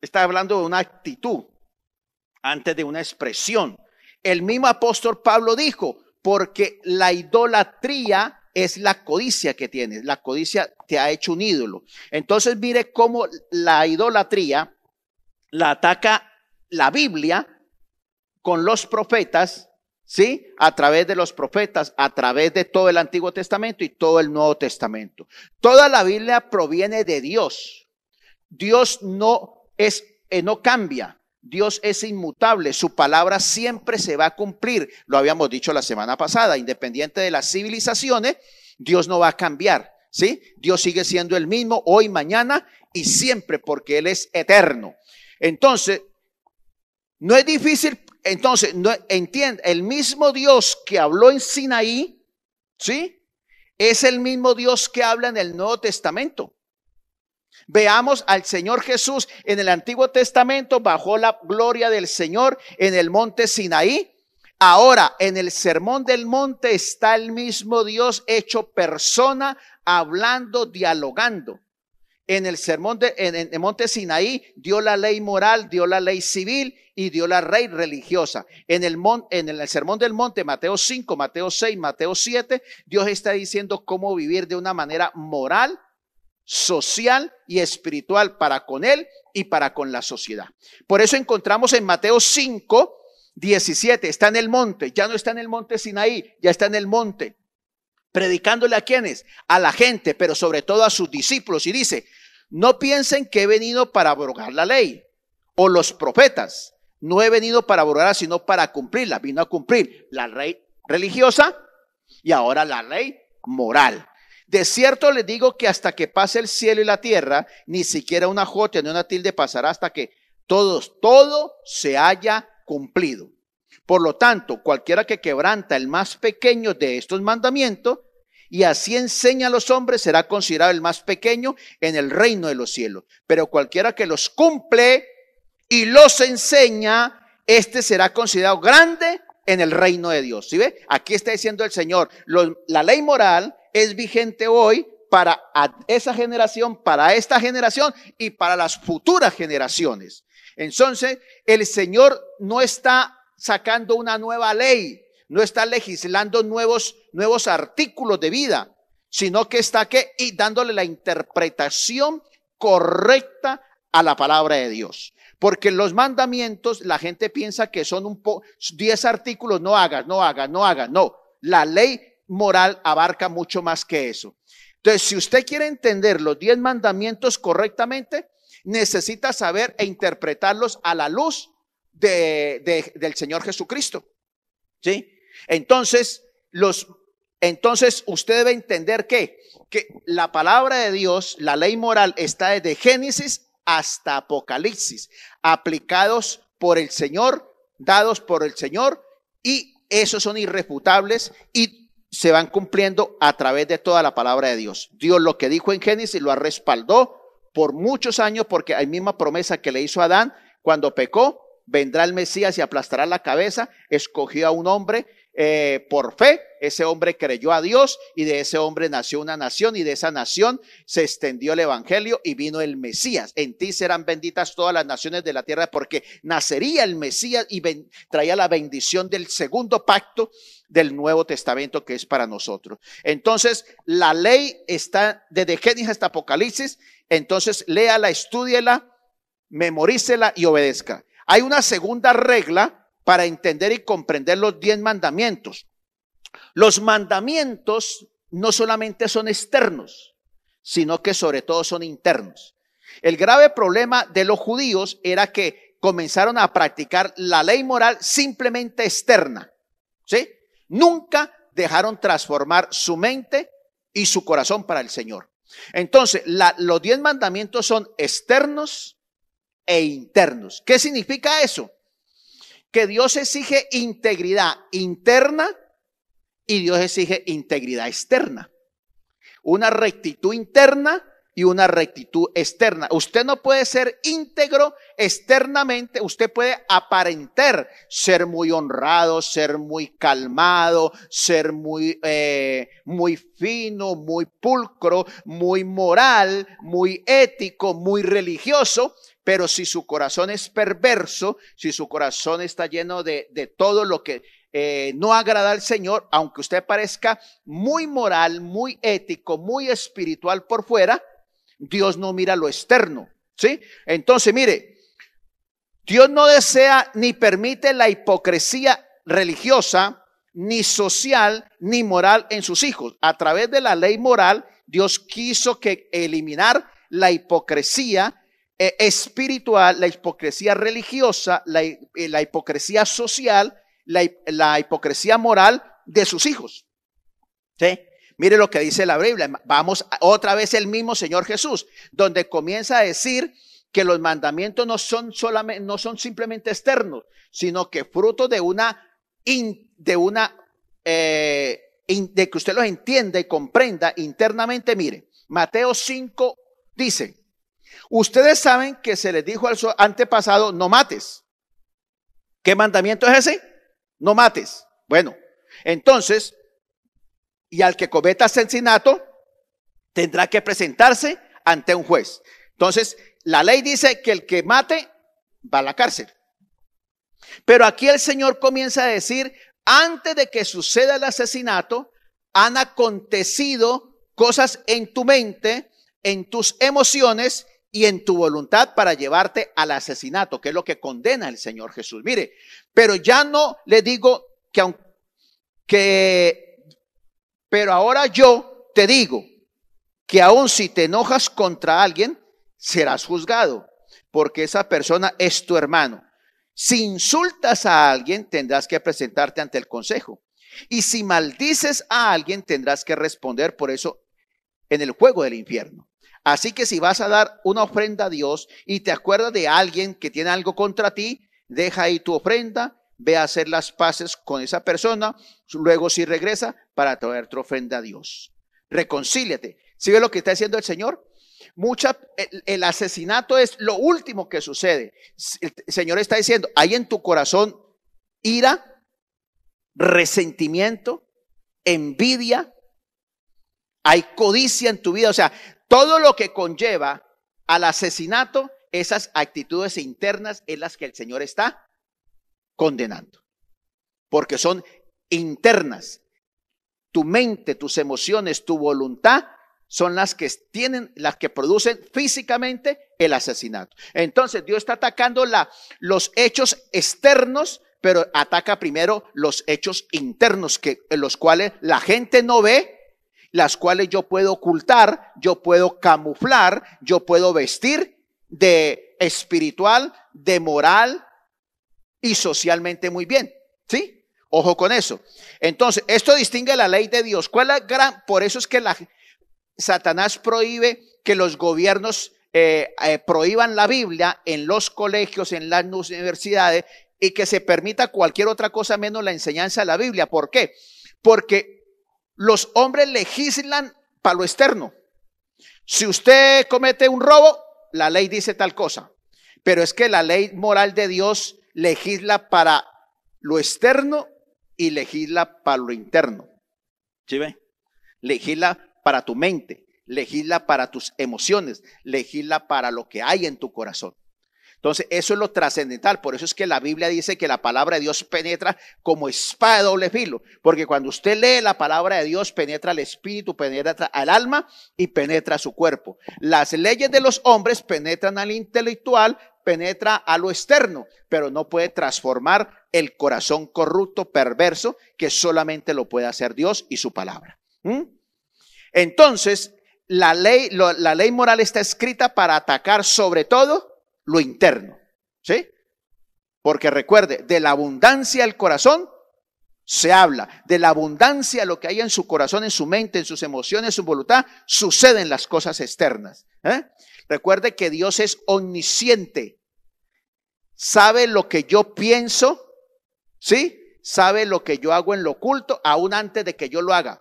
Está hablando de una actitud antes de una expresión. El mismo apóstol Pablo dijo, porque la idolatría es la codicia que tienes. La codicia te ha hecho un ídolo. Entonces, mire cómo la idolatría la ataca la Biblia con los profetas, ¿sí? A través de los profetas, a través de todo el Antiguo Testamento y todo el Nuevo Testamento. Toda la Biblia proviene de Dios. Dios no cambia. Dios es inmutable. Su palabra siempre se va a cumplir. Lo habíamos dicho la semana pasada. Independiente de las civilizaciones, Dios no va a cambiar, ¿sí? Dios sigue siendo el mismo hoy, mañana y siempre, porque Él es eterno. Entonces, no es difícil. Entonces, entiende, el mismo Dios que habló en Sinaí, ¿sí? Es el mismo Dios que habla en el Nuevo Testamento. Veamos al Señor Jesús en el Antiguo Testamento, bajó la gloria del Señor en el monte Sinaí. Ahora, en el Sermón del Monte está el mismo Dios hecho persona, hablando, dialogando. En el en el monte Sinaí dio la ley moral, dio la ley civil y dio la ley religiosa. En el Sermón del Monte, Mateo 5, Mateo 6, Mateo 7, Dios está diciendo cómo vivir de una manera moral, social y espiritual para con Él y para con la sociedad. Por eso encontramos en Mateo 5, 17, está en el monte, ya no está en el monte Sinaí, ya está en el monte, predicándole a quienes, a la gente, pero sobre todo a sus discípulos, y dice, no piensen que he venido para abrogar la ley o los profetas, no he venido para abrogar, sino para cumplirla. Vino a cumplir la ley religiosa y ahora la ley moral. De cierto les digo que hasta que pase el cielo y la tierra, ni siquiera una jota ni una tilde pasará hasta que todo se haya cumplido. Por lo tanto, cualquiera que quebranta el más pequeño de estos mandamientos y así enseña a los hombres será considerado el más pequeño en el reino de los cielos. Pero cualquiera que los cumple y los enseña, este será considerado grande en el reino de Dios. ¿Sí ve? Aquí está diciendo el Señor, la ley moral es vigente hoy para esa generación, para esta generación y para las futuras generaciones. Entonces, el Señor no está sacando una nueva ley, no está legislando nuevos artículos de vida, sino que está y dándole la interpretación correcta a la palabra de Dios. Porque los mandamientos, la gente piensa que son 10 artículos, no hagas, no. La ley moral abarca mucho más que eso. Entonces, si usted quiere entender los 10 mandamientos correctamente, necesita saber e interpretarlos a la luz del Señor Jesucristo. ¿Sí? Entonces usted debe entender que la palabra de Dios, la ley moral, está desde Génesis hasta Apocalipsis, aplicados por el Señor, dados por el Señor, y esos son irrefutables y se van cumpliendo a través de toda la palabra de Dios. Dios lo que dijo en Génesis lo respaldó por muchos años, porque hay misma promesa que le hizo a Adán cuando pecó: vendrá el Mesías y aplastará la cabeza. Escogió a un hombre por fe, ese hombre creyó a Dios y de ese hombre nació una nación y de esa nación se extendió el evangelio y vino el Mesías. En ti serán benditas todas las naciones de la tierra, porque nacería el Mesías y traía la bendición del segundo pacto del Nuevo Testamento, que es para nosotros. Entonces la ley está desde Génesis hasta Apocalipsis. Entonces léala, estúdiela, memorícela y obedezca. Hay una segunda regla para entender y comprender los 10 mandamientos. Los mandamientos no solamente son externos, sino que sobre todo son internos. El grave problema de los judíos era que comenzaron a practicar la ley moral simplemente externa, ¿sí? Nunca dejaron transformar su mente y su corazón para el Señor. Entonces, los 10 mandamientos son externos e internos. ¿Qué significa eso? Que Dios exige integridad interna y Dios exige integridad externa. Una rectitud interna y una rectitud externa. Usted no puede ser íntegro externamente. Usted puede aparentar ser muy honrado, ser muy calmado, ser muy fino, muy pulcro, muy moral, muy ético, muy religioso. Pero si su corazón es perverso, si su corazón está lleno de todo lo que no agrada al Señor, aunque usted parezca muy moral, muy ético, muy espiritual por fuera, Dios no mira lo externo, ¿sí? Entonces, mire, Dios no desea ni permite la hipocresía religiosa, ni social, ni moral en sus hijos. A través de la ley moral, Dios quiso eliminar la hipocresía espiritual, la hipocresía religiosa, la hipocresía social, la hipocresía moral de sus hijos. ¿Sí? Mire lo que dice la Biblia. Vamos otra vez el mismo Señor Jesús, donde comienza a decir que los mandamientos no son simplemente externos, sino que fruto de que usted los entienda y comprenda internamente. Mire, Mateo 5 dice: ustedes saben que se les dijo al antepasado: no mates. ¿Qué mandamiento es ese? No mates. Bueno, entonces, y al que cometa asesinato tendrá que presentarse ante un juez. Entonces, la ley dice que el que mate va a la cárcel. Pero aquí el Señor comienza a decir: antes de que suceda el asesinato, han acontecido cosas en tu mente, en tus emociones y en tu voluntad para llevarte al asesinato, que es lo que condena el Señor Jesús. Mire, pero ya no le digo pero ahora yo te digo que aun si te enojas contra alguien, serás juzgado, porque esa persona es tu hermano. Si insultas a alguien, tendrás que presentarte ante el consejo. Y si maldices a alguien, tendrás que responder por eso en el fuego del infierno. Así que si vas a dar una ofrenda a Dios y te acuerdas de alguien que tiene algo contra ti, deja ahí tu ofrenda, ve a hacer las paces con esa persona, luego si regresa para traer tu ofrenda a Dios. Reconcíliate. ¿Sí ve lo que está haciendo el Señor? El asesinato es lo último que sucede. El Señor está diciendo: hay en tu corazón ira, resentimiento, envidia, hay codicia en tu vida. O sea, todo lo que conlleva al asesinato, esas actitudes internas es las que el Señor está condenando, porque son internas. Tu mente, tus emociones, tu voluntad son las que producen físicamente el asesinato. Entonces Dios está atacando los hechos externos, pero ataca primero los hechos internos, en los cuales la gente no ve las cuales yo puedo ocultar, yo puedo camuflar, yo puedo vestir de espiritual, de moral y socialmente muy bien, ¿sí? Ojo con eso. Entonces, esto distingue la ley de Dios. ¿Cuál es la gran? Por eso es que Satanás prohíbe que los gobiernos prohíban la Biblia en los colegios, en las universidades, y que se permita cualquier otra cosa menos la enseñanza de la Biblia. ¿Por qué? Porque los hombres legislan para lo externo. Si usted comete un robo, la ley dice tal cosa. Pero es que la ley moral de Dios legisla para lo externo y legisla para lo interno. ¿Sí ve? Legisla para tu mente, legisla para tus emociones, legisla para lo que hay en tu corazón. Entonces, eso es lo trascendental. Por eso es que la Biblia dice que la palabra de Dios penetra como espada de doble filo. Porque cuando usted lee la palabra de Dios, penetra el espíritu, penetra al alma y penetra su cuerpo. Las leyes de los hombres penetran al intelectual, penetra a lo externo, pero no puede transformar el corazón corrupto, perverso, que solamente lo puede hacer Dios y su palabra. Entonces, la ley moral está escrita para atacar sobre todo lo interno, ¿sí? Porque recuerde, de la abundancia del corazón se habla, de la abundancia de lo que hay en su corazón, en su mente, en sus emociones, en su voluntad, suceden las cosas externas. Recuerde que Dios es omnisciente, sabe lo que yo pienso, ¿sí? Sabe lo que yo hago en lo oculto, aún antes de que yo lo haga.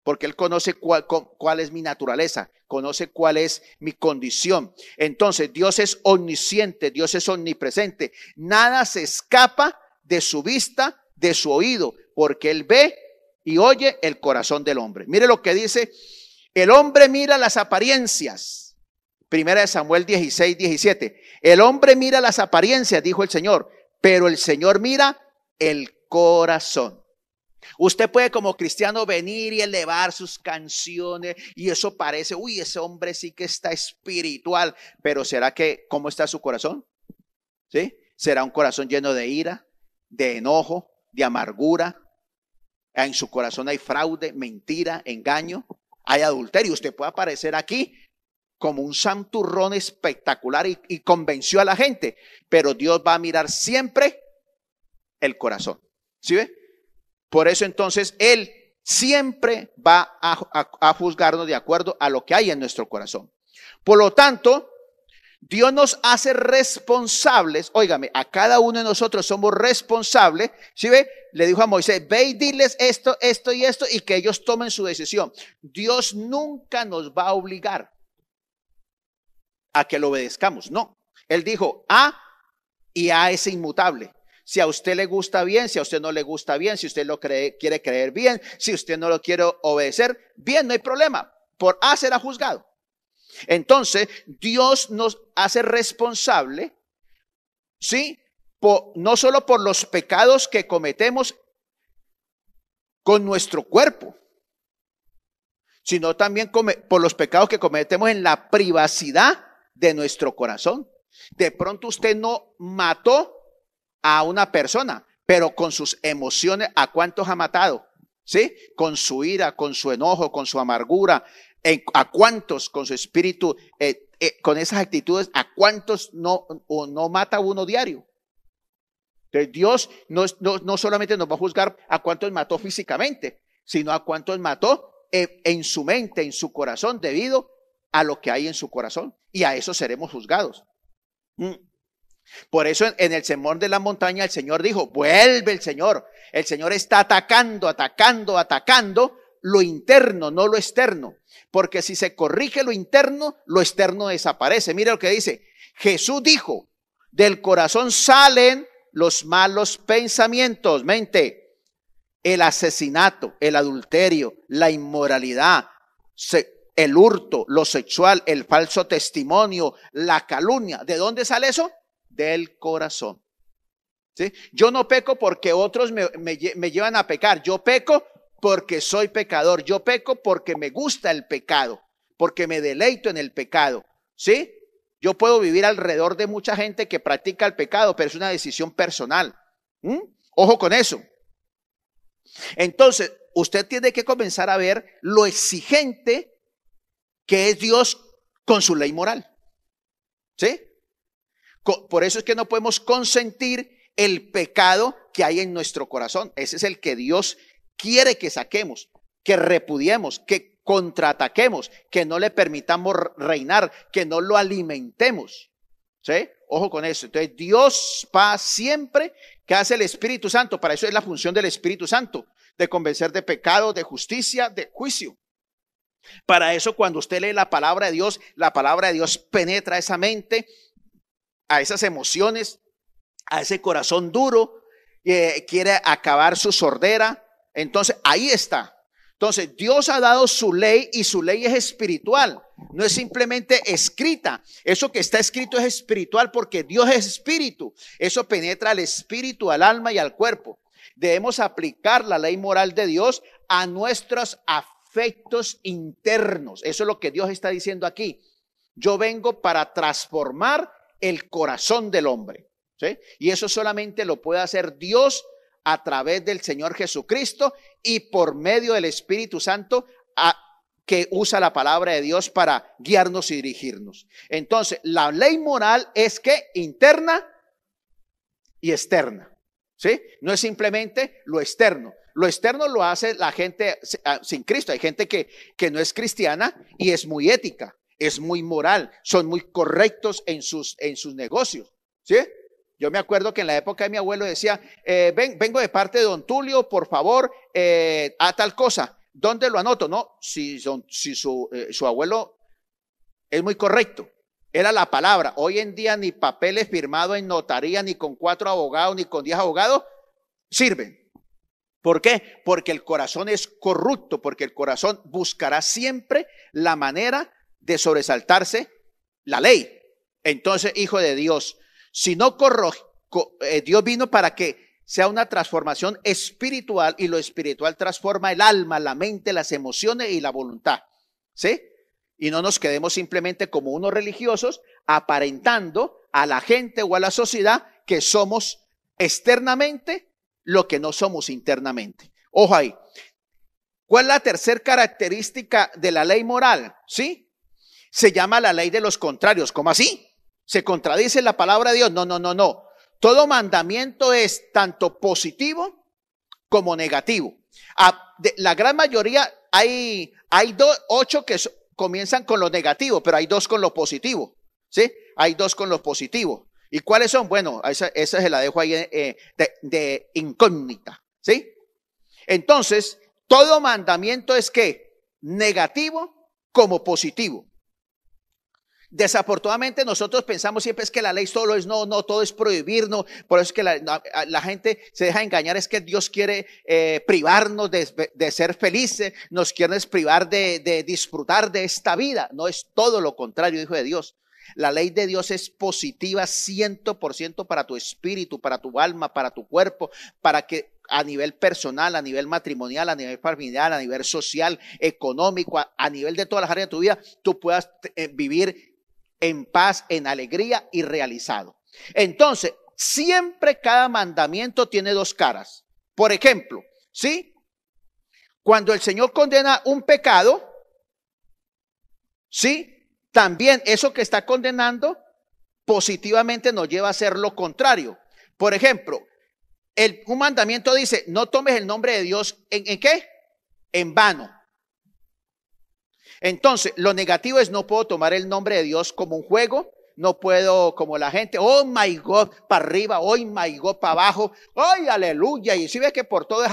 Porque Él conoce cuál es mi naturaleza, conoce cuál es mi condición. Entonces, Dios es omnisciente, Dios es omnipresente. Nada se escapa de su vista, de su oído, porque Él ve y oye el corazón del hombre. Mire lo que dice, el hombre mira las apariencias. Primera de Samuel 16, 17. El hombre mira las apariencias, dijo el Señor, pero el Señor mira el corazón. Usted puede como cristiano venir y elevar sus canciones y eso parece, uy, ese hombre sí que está espiritual, pero ¿será que cómo está su corazón? ¿Sí? ¿Será un corazón lleno de ira, de enojo, de amargura? En su corazón hay fraude, mentira, engaño, hay adulterio. Usted puede aparecer aquí como un santurrón espectacular y convenció a la gente, pero Dios va a mirar siempre el corazón. ¿Sí ve? Por eso entonces Él siempre va a juzgarnos de acuerdo a lo que hay en nuestro corazón. Por lo tanto, Dios nos hace responsables, óigame, a cada uno de nosotros somos responsables. ¿Sí ve? Le dijo a Moisés, ve y diles esto, esto y esto y que ellos tomen su decisión. Dios nunca nos va a obligar a que lo obedezcamos, no. Él dijo A y A es inmutable. Si a usted le gusta bien, si a usted no le gusta bien, si usted lo quiere creer bien, si usted no lo quiere obedecer, bien, no hay problema. Por A será juzgado. Entonces, Dios nos hace responsable, ¿sí? No solo por los pecados que cometemos con nuestro cuerpo, sino también por los pecados que cometemos en la privacidad de nuestro corazón. De pronto usted no mató a una persona, pero con sus emociones, ¿a cuántos ha matado? ¿Sí? Con su ira, con su enojo, con su amargura, ¿a cuántos con su espíritu, con esas actitudes, a cuántos no mata uno diario? Entonces Dios no solamente nos va a juzgar a cuántos mató físicamente, sino a cuántos mató en su mente, en su corazón, debido a lo que hay en su corazón, y a eso seremos juzgados. Por eso en el sermón de la montaña el Señor dijo, vuelve el Señor está atacando lo interno, no lo externo, porque si se corrige lo interno, lo externo desaparece. Mire lo que dice, Jesús dijo, del corazón salen los malos pensamientos, mente, el asesinato, el adulterio, la inmoralidad, el hurto, lo sexual, el falso testimonio, la calumnia. ¿De dónde sale eso? Del corazón. ¿Sí? Yo no peco porque otros me llevan a pecar. Yo peco porque soy pecador. Yo peco porque me gusta el pecado, porque me deleito en el pecado. ¿Sí? Yo puedo vivir alrededor de mucha gente que practica el pecado, pero es una decisión personal. Ojo con eso. Entonces, usted tiene que comenzar a ver lo exigente que es Dios con su ley moral. ¿Sí? Por eso es que no podemos consentir el pecado que hay en nuestro corazón. Ese es el que Dios quiere que saquemos, que repudiemos, que contraataquemos, que no le permitamos reinar, que no lo alimentemos. ¿Sí? Ojo con eso. Entonces Dios va siempre. ¿Qué hace el Espíritu Santo? Para eso es la función del Espíritu Santo, de convencer de pecado, de justicia, de juicio. Para eso, cuando usted lee la palabra de Dios penetra esa mente, a esas emociones, a ese corazón duro, quiere acabar su sordera. Entonces ahí está. Entonces Dios ha dado su ley y su ley es espiritual, no es simplemente escrita. Eso que está escrito es espiritual porque Dios es espíritu. Eso penetra al espíritu, al alma y al cuerpo. Debemos aplicar la ley moral de Dios a nuestros afectos internos. Eso es lo que Dios está diciendo aquí. Yo vengo para transformar el corazón del hombre, ¿sí? Y eso solamente lo puede hacer Dios a través del Señor Jesucristo y por medio del Espíritu Santo que usa la palabra de Dios para guiarnos y dirigirnos. Entonces, la ley moral es que interna y externa, ¿sí? No es simplemente lo externo. Lo externo lo hace la gente sin Cristo. Hay gente que no es cristiana y es muy ética, es muy moral, son muy correctos en sus negocios, ¿sí? Yo me acuerdo que en la época de mi abuelo decía, vengo de parte de don Tulio, por favor, a tal cosa. ¿Dónde lo anoto? No, si su abuelo es muy correcto. Era la palabra. Hoy en día ni papeles firmados en notaría, ni con 4 abogados, ni con 10 abogados sirven. ¿Por qué? Porque el corazón es corrupto, porque el corazón buscará siempre la manera de sobresaltarse la ley. Entonces, hijo de Dios, si no Dios vino para que sea una transformación espiritual, y lo espiritual transforma el alma, la mente, las emociones y la voluntad, ¿sí? Y no nos quedemos simplemente como unos religiosos aparentando a la gente o a la sociedad que somos externamente lo que no somos internamente. Ojo ahí. ¿Cuál es la tercera característica de la ley moral? ¿Sí? Se llama la ley de los contrarios. ¿Cómo así? ¿Se contradice la palabra de Dios? No. Todo mandamiento es tanto positivo como negativo. La gran mayoría hay 8 que comienzan con lo negativo, pero hay 2 con lo positivo, ¿sí? Hay 2 con lo positivo. ¿Y cuáles son? Bueno, esa se la dejo ahí de incógnita, ¿sí? Entonces, todo mandamiento es ¿qué? Negativo como positivo. Desafortunadamente nosotros pensamos siempre es que la ley solo es no, todo es prohibir, no. Por eso es que la gente se deja engañar, es que Dios quiere privarnos de ser felices, nos quiere privar de disfrutar de esta vida. No, es todo lo contrario, hijo de Dios. La ley de Dios es positiva 100% para tu espíritu, para tu alma, para tu cuerpo, para que a nivel personal, a nivel matrimonial, a nivel familiar, a nivel social, económico, a nivel de todas las áreas de tu vida, tú puedas vivir en paz, en alegría y realizado. Entonces, siempre cada mandamiento tiene 2 caras. Por ejemplo, ¿sí? Cuando el Señor condena un pecado, ¿sí? También eso que está condenando positivamente nos lleva a hacer lo contrario. Por ejemplo, un mandamiento dice, no tomes el nombre de Dios ¿en qué? En vano. Entonces, lo negativo es no puedo tomar el nombre de Dios como un juego, no puedo como la gente, oh my God, para arriba, oh my God, para abajo, oh aleluya. Y si ves que por todo es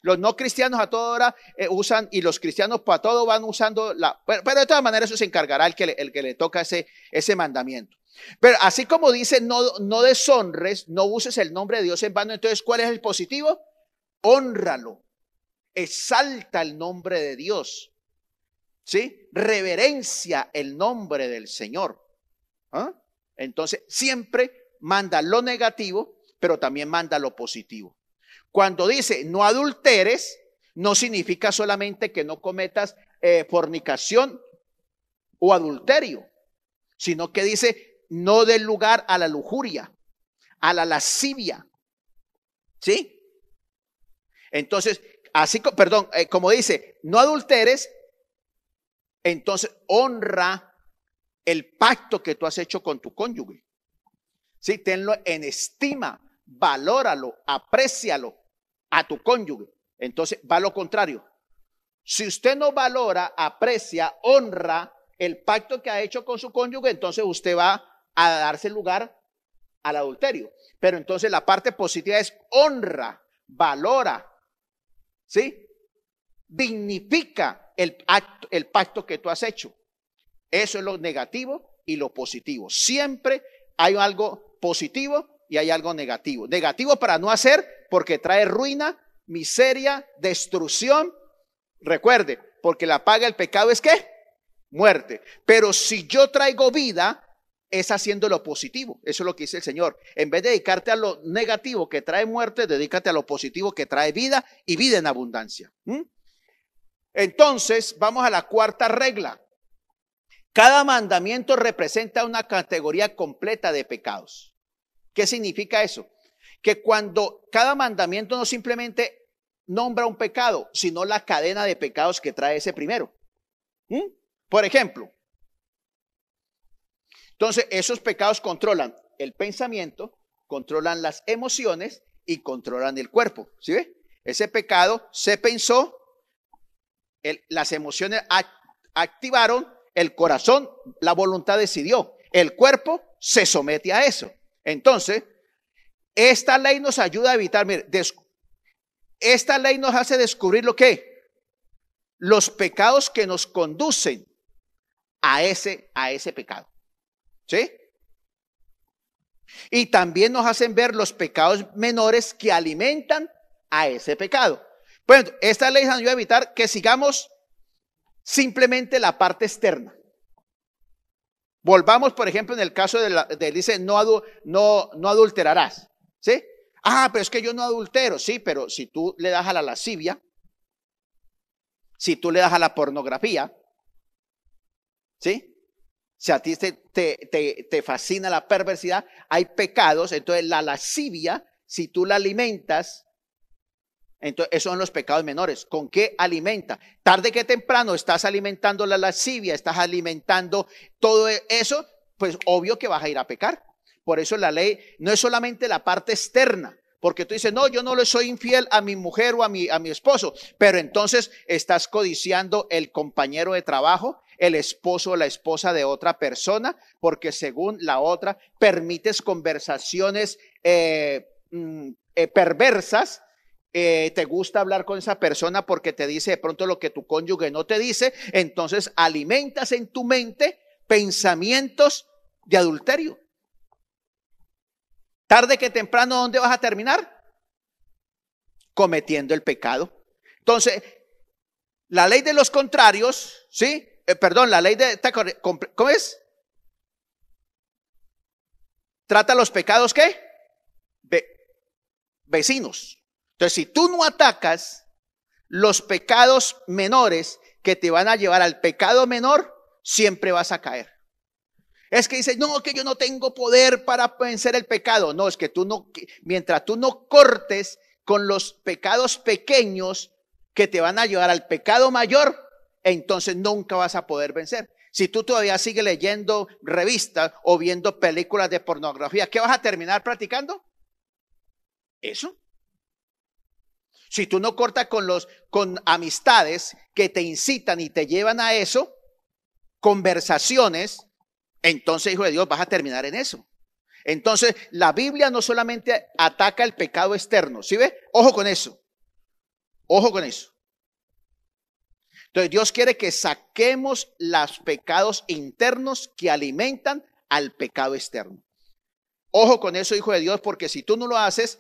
los no cristianos a toda hora usan, y los cristianos para todo van usando pero de todas maneras eso se encargará el que le toca ese mandamiento. Pero así como dice, no deshonres, no uses el nombre de Dios en vano. Entonces, ¿cuál es el positivo? Hónralo, exalta el nombre de Dios, ¿sí? Reverencia el nombre del Señor. ¿Ah? Entonces, siempre manda lo negativo, pero también manda lo positivo. Cuando dice no adulteres, no significa solamente que no cometas fornicación o adulterio, sino que dice no dé lugar a la lujuria, a la lascivia, ¿sí? Entonces, así, perdón, como dice, no adulteres, entonces honra el pacto que tú has hecho con tu cónyuge. Sí, tenlo en estima, valóralo, aprécialo a tu cónyuge. Entonces va lo contrario. Si usted no valora, aprecia, honra el pacto que ha hecho con su cónyuge, entonces usted va a darse lugar al adulterio. Pero entonces la parte positiva es honra, valora, ¿sí? Dignifica el pacto que tú has hecho. Eso es lo negativo y lo positivo. Siempre hay algo positivo y hay algo negativo. Negativo para no hacer, porque trae ruina, miseria, destrucción. Recuerde, porque la paga del pecado es ¿qué? Muerte. Pero si yo traigo vida, es haciendo lo positivo. Eso es lo que dice el Señor. En vez de dedicarte a lo negativo que trae muerte, dedícate a lo positivo que trae vida y vida en abundancia. Entonces, vamos a la cuarta regla. Cada mandamiento representa una categoría completa de pecados. ¿Qué significa eso? Que cuando cada mandamiento no simplemente nombra un pecado, sino la cadena de pecados que trae ese primero. Por ejemplo, entonces esos pecados controlan el pensamiento, controlan las emociones y controlan el cuerpo. ¿Sí ve? Ese pecado se pensó, las emociones activaron, el corazón, la voluntad decidió, el cuerpo se somete a eso. Entonces, esta ley nos ayuda a evitar, mire, esta ley nos hace descubrir lo que los pecados que nos conducen a ese pecado. ¿Sí? Y también nos hacen ver los pecados menores que alimentan a ese pecado. Bueno, esta ley nos ayuda a evitar que sigamos simplemente la parte externa. Volvamos, por ejemplo, en el caso de dice no adulterarás. ¿Sí? Pero es que yo no adultero. Sí, pero si tú le das a la lascivia, si tú le das a la pornografía, ¿sí? Si a ti te fascina la perversidad, hay pecados. Entonces la lascivia, si tú la alimentas, entonces esos son los pecados menores. ¿Con qué alimenta? Tarde que temprano estás alimentando la lascivia, estás alimentando todo eso, pues obvio que vas a ir a pecar. Por eso la ley no es solamente la parte externa, porque tú dices, no, yo no le soy infiel a mi mujer o a mi esposo, pero entonces estás codiciando el compañero de trabajo, el esposo o la esposa de otra persona, porque según la otra permites conversaciones perversas. Te gusta hablar con esa persona porque te dice de pronto lo que tu cónyuge no te dice, entonces alimentas en tu mente pensamientos de adulterio. Tarde que temprano, ¿dónde vas a terminar? Cometiendo el pecado. Entonces, la ley de los contrarios, ¿sí? La ley de, ¿cómo es? Trata los pecados, ¿qué? Vecinos. Entonces, si tú no atacas los pecados menores que te van a llevar al pecado menor, siempre vas a caer. Es que dices, no, que yo no tengo poder para vencer el pecado. No, es que mientras tú no cortes con los pecados pequeños que te van a llevar al pecado mayor, entonces nunca vas a poder vencer. Si tú todavía sigues leyendo revistas o viendo películas de pornografía, ¿qué vas a terminar practicando? Eso. Si tú no cortas con amistades que te incitan y te llevan a eso, conversaciones, entonces, hijo de Dios, vas a terminar en eso. Entonces, la Biblia no solamente ataca el pecado externo, ¿sí ve? Ojo con eso. Ojo con eso. Entonces, Dios quiere que saquemos los pecados internos que alimentan al pecado externo. Ojo con eso, hijo de Dios, porque si tú no lo haces,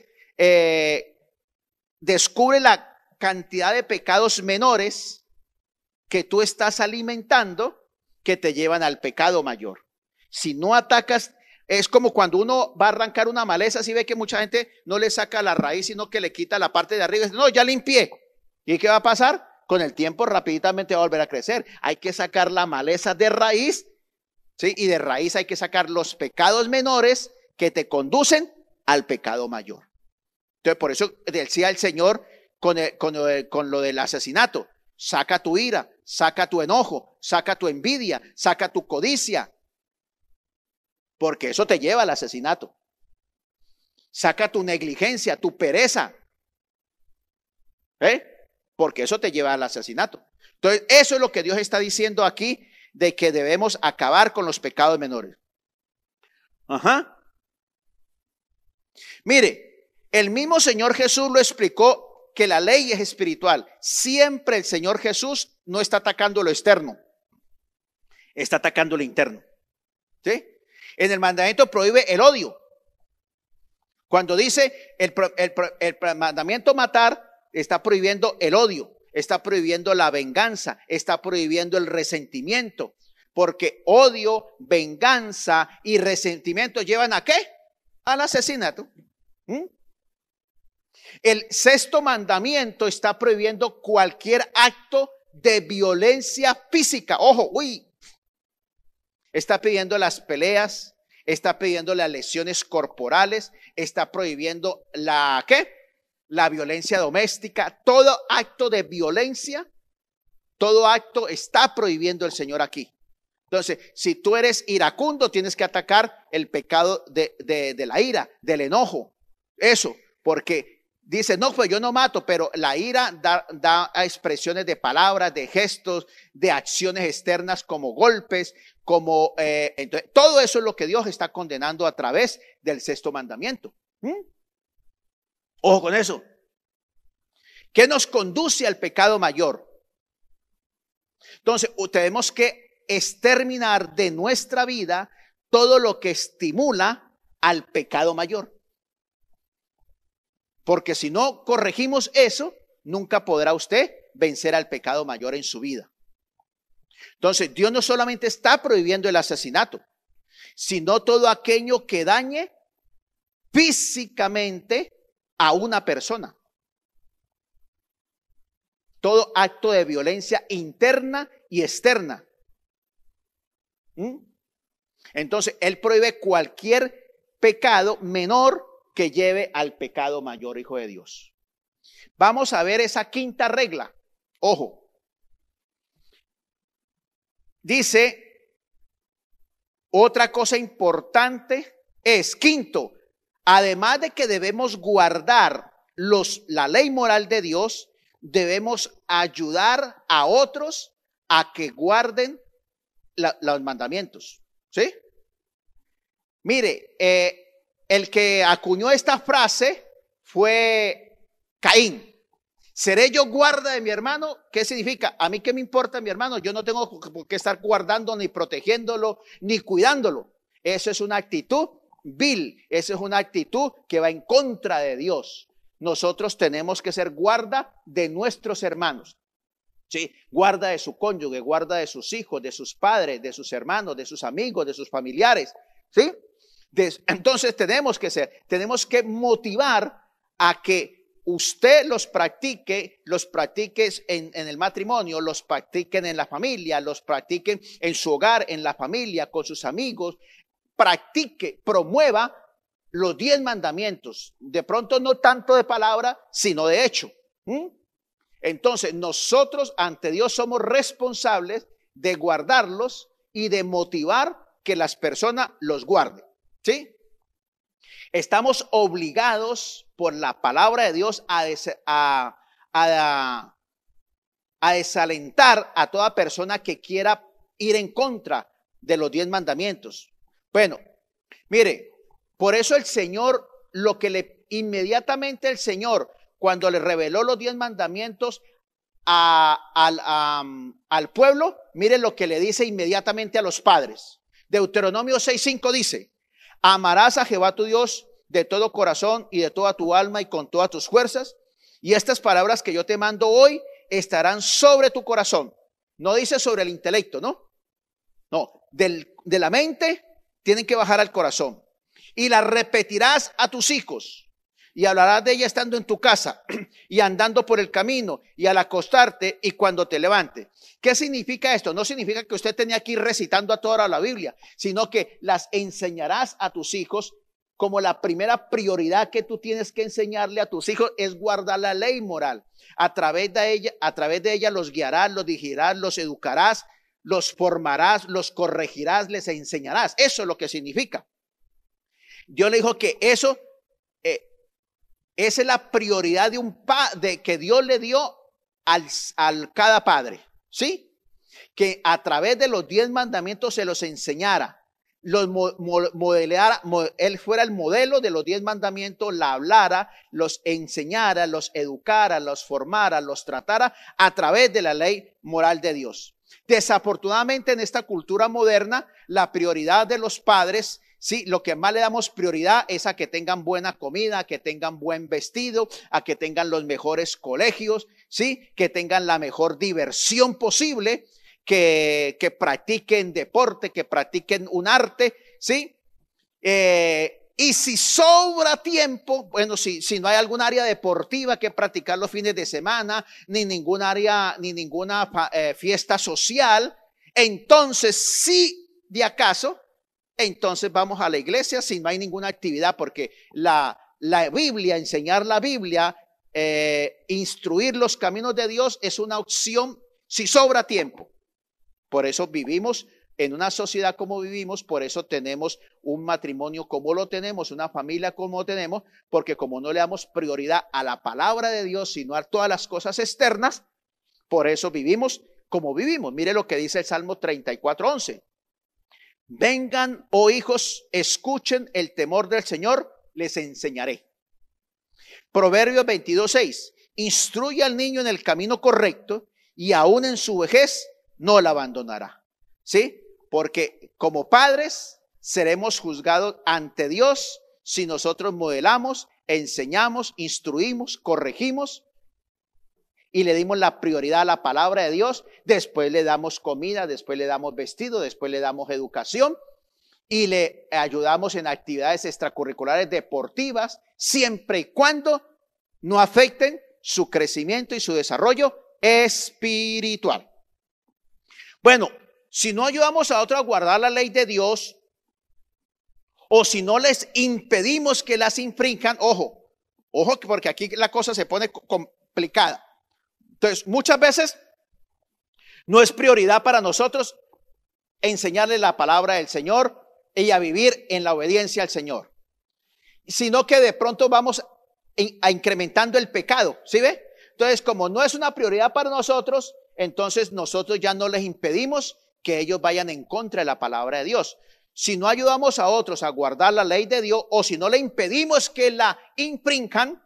descubre la cantidad de pecados menores que tú estás alimentando que te llevan al pecado mayor. Si no atacas, es como cuando uno va a arrancar una maleza, si ve que mucha gente no le saca la raíz, sino que le quita la parte de arriba y dice, no, ya limpié. ¿Y qué va a pasar? Con el tiempo rápidamente va a volver a crecer. Hay que sacar la maleza de raíz, ¿sí? Y de raíz hay que sacar los pecados menores que te conducen al pecado mayor. Entonces, por eso decía el Señor con lo del asesinato. Saca tu ira, saca tu enojo, saca tu envidia, saca tu codicia, porque eso te lleva al asesinato. Saca tu negligencia, tu pereza, porque eso te lleva al asesinato. Entonces, eso es lo que Dios está diciendo aquí, de que debemos acabar con los pecados menores. Ajá. Mire, el mismo Señor Jesús lo explicó, que la ley es espiritual. Siempre el Señor Jesús no está atacando lo externo, está atacando lo interno. ¿Sí? En el mandamiento prohíbe el odio. Cuando dice el mandamiento matar, está prohibiendo el odio, está prohibiendo la venganza, está prohibiendo el resentimiento, porque odio, venganza y resentimiento llevan ¿a qué? Al asesinato. El sexto mandamiento está prohibiendo cualquier acto de violencia física. Ojo, está pidiendo las peleas, está pidiendo las lesiones corporales, está prohibiendo la violencia doméstica. Todo acto de violencia, todo acto está prohibiendo el Señor aquí. Entonces, si tú eres iracundo, tienes que atacar el pecado de la ira, del enojo. Eso, porque dice, no, pues yo no mato, pero la ira da expresiones de palabras, de gestos, de acciones externas como golpes, entonces, todo eso es lo que Dios está condenando a través del sexto mandamiento. Ojo con eso. ¿Qué nos conduce al pecado mayor? Entonces, tenemos que exterminar de nuestra vida todo lo que estimula al pecado mayor. Porque si no corregimos eso, nunca podrá usted vencer al pecado mayor en su vida. Entonces, Dios no solamente está prohibiendo el asesinato, sino todo aquello que dañe físicamente a una persona. Todo acto de violencia interna y externa. Entonces, Él prohíbe cualquier pecado menor que lleve al pecado mayor, hijo de Dios. Vamos a ver esa quinta regla. Ojo. Dice, otra cosa importante es, quinto, además de que debemos guardar la ley moral de Dios, debemos ayudar a otros a que guarden los mandamientos. ¿Sí? Mire, el que acuñó esta frase fue Caín. ¿Seré yo guarda de mi hermano? ¿Qué significa? A mí qué me importa mi hermano, yo no tengo por qué estar guardando, ni protegiéndolo, ni cuidándolo. Eso es una actitud vil, eso es una actitud que va en contra de Dios. Nosotros tenemos que ser guarda de nuestros hermanos. ¿Sí? Guarda de su cónyuge, guarda de sus hijos, de sus padres, de sus hermanos, de sus amigos, de sus familiares. ¿Sí? Entonces tenemos que motivar a que usted los practique en el matrimonio, los practiquen en la familia, los practiquen en su hogar, en la familia, con sus amigos. Practique, promueva los 10 mandamientos. De pronto no tanto de palabra, sino de hecho. Entonces nosotros ante Dios somos responsables de guardarlos y de motivar que las personas los guarden. ¿Sí? Estamos obligados por la palabra de Dios a desalentar a toda persona que quiera ir en contra de los 10 mandamientos. Bueno, mire, por eso el Señor, inmediatamente el Señor, cuando le reveló los 10 mandamientos al pueblo, mire lo que le dice inmediatamente a los padres. Deuteronomio 6:5 dice: amarás a Jehová tu Dios de todo corazón y de toda tu alma y con todas tus fuerzas. Y estas palabras que yo te mando hoy estarán sobre tu corazón. No dice sobre el intelecto, ¿no? No, de la mente tienen que bajar al corazón. Y las repetirás a tus hijos. Y hablarás de ella estando en tu casa y andando por el camino y al acostarte y cuando te levantes. ¿Qué significa esto? No significa que usted tenía que ir recitando a toda hora la Biblia, sino que las enseñarás a tus hijos como la primera prioridad que tú tienes que enseñarle a tus hijos es guardar la ley moral. A través de ella los guiarás, los dirigirás, los educarás, los formarás, los corregirás, les enseñarás. Eso es lo que significa. Dios le dijo que eso, esa es la prioridad de que Dios le dio al cada padre, ¿sí? Que a través de los 10 mandamientos se los enseñara, los modelara, él fuera el modelo de los 10 mandamientos, la hablara, los enseñara, los educara, los formara, los tratara a través de la ley moral de Dios. Desafortunadamente en esta cultura moderna, la prioridad de los padres, sí, lo que más le damos prioridad es a que tengan buena comida, a que tengan buen vestido, a que tengan los mejores colegios, sí, que tengan la mejor diversión posible, que practiquen deporte, que practiquen un arte, ¿sí? Y si sobra tiempo, bueno, si no hay algún área deportiva que practicar los fines de semana, ni ninguna fiesta social, entonces si de acaso, entonces vamos a la iglesia si no hay ninguna actividad, porque la Biblia, enseñar la Biblia, instruir los caminos de Dios es una opción si sobra tiempo. Por eso vivimos en una sociedad como vivimos, por eso tenemos un matrimonio como lo tenemos, una familia como tenemos, porque como no le damos prioridad a la palabra de Dios, sino a todas las cosas externas, por eso vivimos como vivimos. Mire lo que dice el Salmo 34:11. Vengan, oh hijos, escuchen el temor del Señor, les enseñaré. Proverbios 22:6. Instruye al niño en el camino correcto y aún en su vejez no la abandonará. ¿Sí? Porque como padres seremos juzgados ante Dios si nosotros modelamos, enseñamos, instruimos, corregimos y le dimos la prioridad a la palabra de Dios. Después le damos comida, después le damos vestido, después le damos educación y le ayudamos en actividades extracurriculares deportivas, siempre y cuando no afecten su crecimiento y su desarrollo espiritual. Bueno, si no ayudamos a otros a guardar la ley de Dios, o si no les impedimos que las infrinjan, ojo, porque aquí la cosa se pone complicada. Entonces, muchas veces no es prioridad para nosotros enseñarles la palabra del Señor y a vivir en la obediencia al Señor, sino que de pronto vamos a incrementando el pecado, ¿sí ve? Entonces, como no es una prioridad para nosotros, entonces nosotros ya no les impedimos que ellos vayan en contra de la palabra de Dios. Si no ayudamos a otros a guardar la ley de Dios, o si no le impedimos que la infrinjan,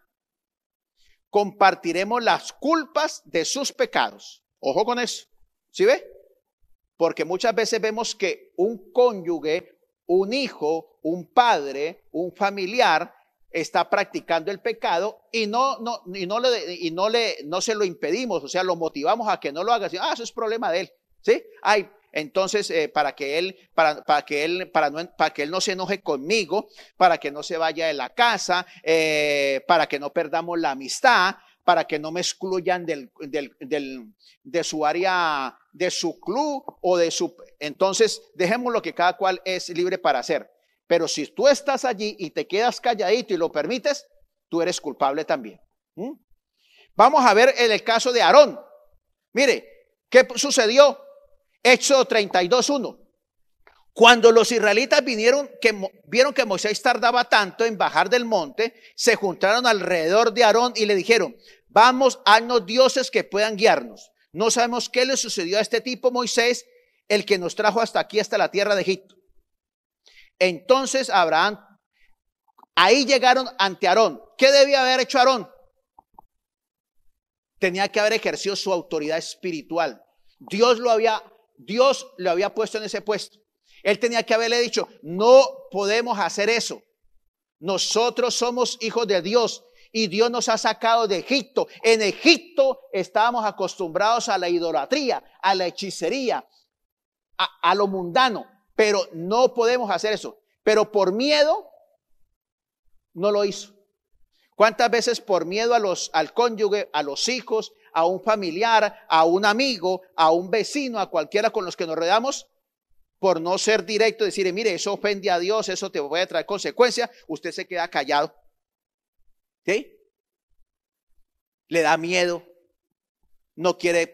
compartiremos las culpas de sus pecados. Ojo con eso, ¿sí ve? Porque muchas veces vemos que un cónyuge, un hijo, un padre, un familiar está practicando el pecado y no se lo impedimos, o sea, lo motivamos a que no lo haga. Eso es problema de él, ¿sí? Entonces, para que él no se enoje conmigo, para que no se vaya de la casa, para que no perdamos la amistad, para que no me excluyan de su área, de su club o de su. Entonces, dejemos lo que cada cual es libre para hacer. Pero si tú estás allí y te quedas calladito y lo permites, tú eres culpable también. Vamos a ver el caso de Aarón. Mire, ¿qué sucedió? Éxodo 32:1. Cuando los israelitas vieron que Moisés tardaba tanto en bajar del monte, se juntaron alrededor de Aarón y le dijeron: vamos, haznos dioses que puedan guiarnos. No sabemos qué le sucedió a este tipo Moisés, el que nos trajo hasta aquí, hasta la tierra de Egipto. Entonces ahí llegaron ante Aarón. ¿Qué debía haber hecho Aarón? Tenía que haber ejercido su autoridad espiritual. Dios lo había puesto en ese puesto. Él tenía que haberle dicho: no podemos hacer eso. Nosotros somos hijos de Dios y Dios nos ha sacado de Egipto. En Egipto estábamos acostumbrados a la idolatría, a la hechicería, a lo mundano. Pero no podemos hacer eso. Pero por miedo no lo hizo. ¿Cuántas veces por miedo al cónyuge, a los hijos, a un familiar, a un amigo, a un vecino, a cualquiera con los que nos rodeamos, por no ser directo, decir, mire, eso ofende a Dios, eso te puede traer consecuencias, usted se queda callado. ¿Sí? Le da miedo, no quiere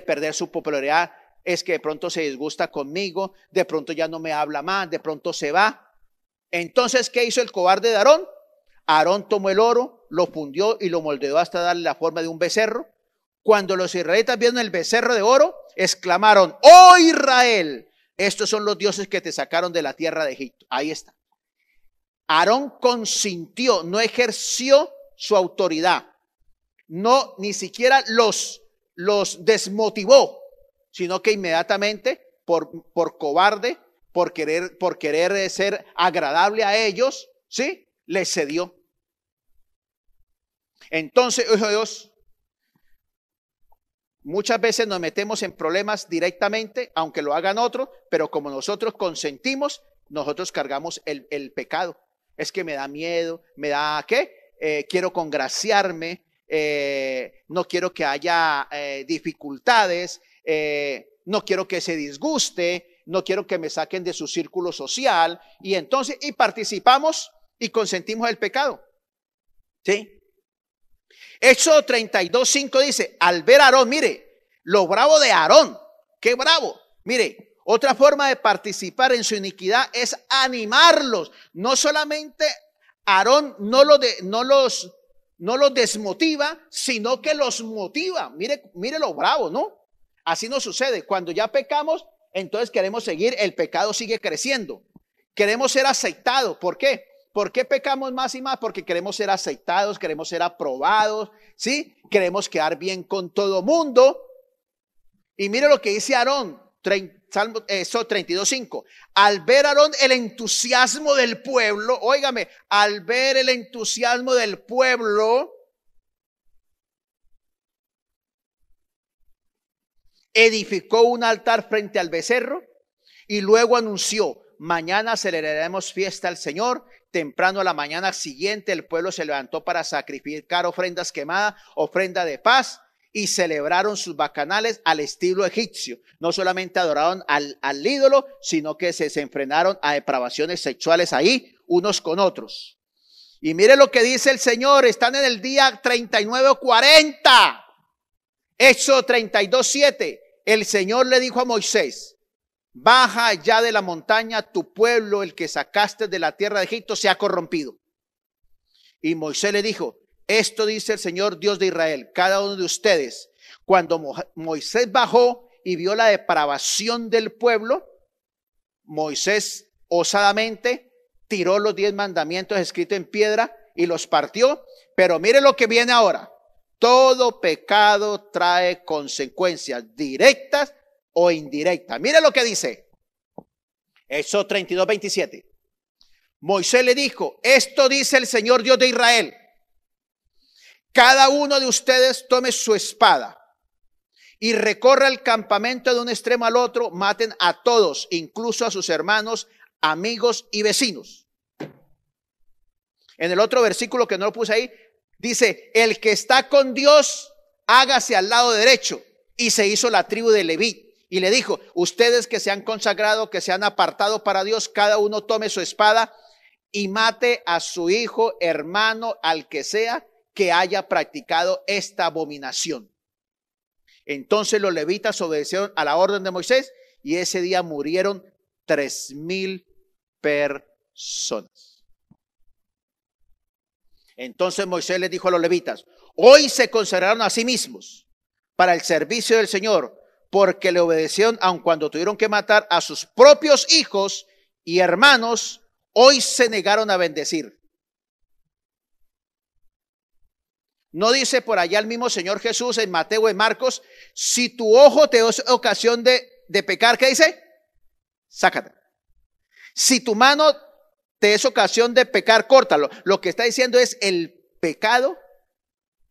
perder su popularidad, es que de pronto se disgusta conmigo, de pronto ya no me habla más, de pronto se va. Entonces, ¿qué hizo el cobarde de Aarón? Aarón tomó el oro, lo fundió y lo moldeó hasta darle la forma de un becerro. Cuando los israelitas vieron el becerro de oro, exclamaron, ¡oh Israel! Estos son los dioses que te sacaron de la tierra de Egipto. Ahí está. Aarón consintió, no ejerció su autoridad. No, ni siquiera los desmotivó, sino que inmediatamente por cobarde, por querer ser agradable a ellos, ¿sí? Les cedió. Entonces, hijo de Dios, muchas veces nos metemos en problemas directamente, aunque lo hagan otros, pero como nosotros consentimos, nosotros cargamos el pecado. Es que me da miedo, me da, ¿qué? Quiero congraciarme, no quiero que haya dificultades, no quiero que se disguste, no quiero que me saquen de su círculo social, y entonces, y participamos y consentimos el pecado. ¿Sí? Éxodo 32:5 dice, al ver a Aarón, mire, lo bravo de Aarón, qué bravo. Mire, otra forma de participar en su iniquidad es animarlos. No solamente Aarón no los desmotiva, sino que los motiva. Mire lo bravo, ¿no? Así nos sucede. Cuando ya pecamos, entonces queremos seguir, el pecado sigue creciendo. Queremos ser aceptados. ¿Por qué? ¿Por qué pecamos más y más? Porque queremos ser aceptados, queremos ser aprobados, ¿sí? Queremos quedar bien con todo mundo. Y mire lo que dice Aarón, Salmo 32:5. Al ver Aarón el entusiasmo del pueblo, óigame, al ver el entusiasmo del pueblo, edificó un altar frente al becerro y luego anunció, mañana celebraremos fiesta al Señor. Temprano a la mañana siguiente el pueblo se levantó para sacrificar ofrendas quemadas, ofrenda de paz, y celebraron sus bacanales al estilo egipcio. No solamente adoraron al ídolo, sino que se enfrenaron a depravaciones sexuales ahí unos con otros. Y mire lo que dice el Señor, están en el día 39 o 40. Éxodo 32:7. El Señor le dijo a Moisés, baja allá de la montaña, tu pueblo, el que sacaste de la tierra de Egipto, se ha corrompido. Y Moisés le dijo, esto dice el Señor Dios de Israel, cada uno de ustedes, cuando Moisés bajó y vio la depravación del pueblo, Moisés osadamente tiró los 10 mandamientos escritos en piedra y los partió. Pero mire lo que viene ahora. Todo pecado trae consecuencias directas o indirectas. Mire lo que dice. Éxodo 32:27. Moisés le dijo, esto dice el Señor Dios de Israel. Cada uno de ustedes tome su espada y recorra el campamento de un extremo al otro, maten a todos, incluso a sus hermanos, amigos y vecinos. En el otro versículo que no lo puse ahí, dice, el que está con Dios, hágase al lado derecho. Y se hizo la tribu de Leví. Y le dijo, ustedes que se han consagrado, que se han apartado para Dios, cada uno tome su espada y mate a su hijo, hermano, al que sea que haya practicado esta abominación. Entonces los levitas obedecieron a la orden de Moisés y ese día murieron 3,000 personas. Entonces Moisés les dijo a los levitas, hoy se consagraron a sí mismos para el servicio del Señor, porque le obedecieron aun cuando tuvieron que matar a sus propios hijos y hermanos, hoy se negaron a bendecir. ¿No dice por allá el mismo Señor Jesús en Mateo y Marcos, si tu ojo te es ocasión de pecar, ¿qué dice? Sácate. Si tu mano te es ocasión de pecar, córtalo. Lo que está diciendo es el pecado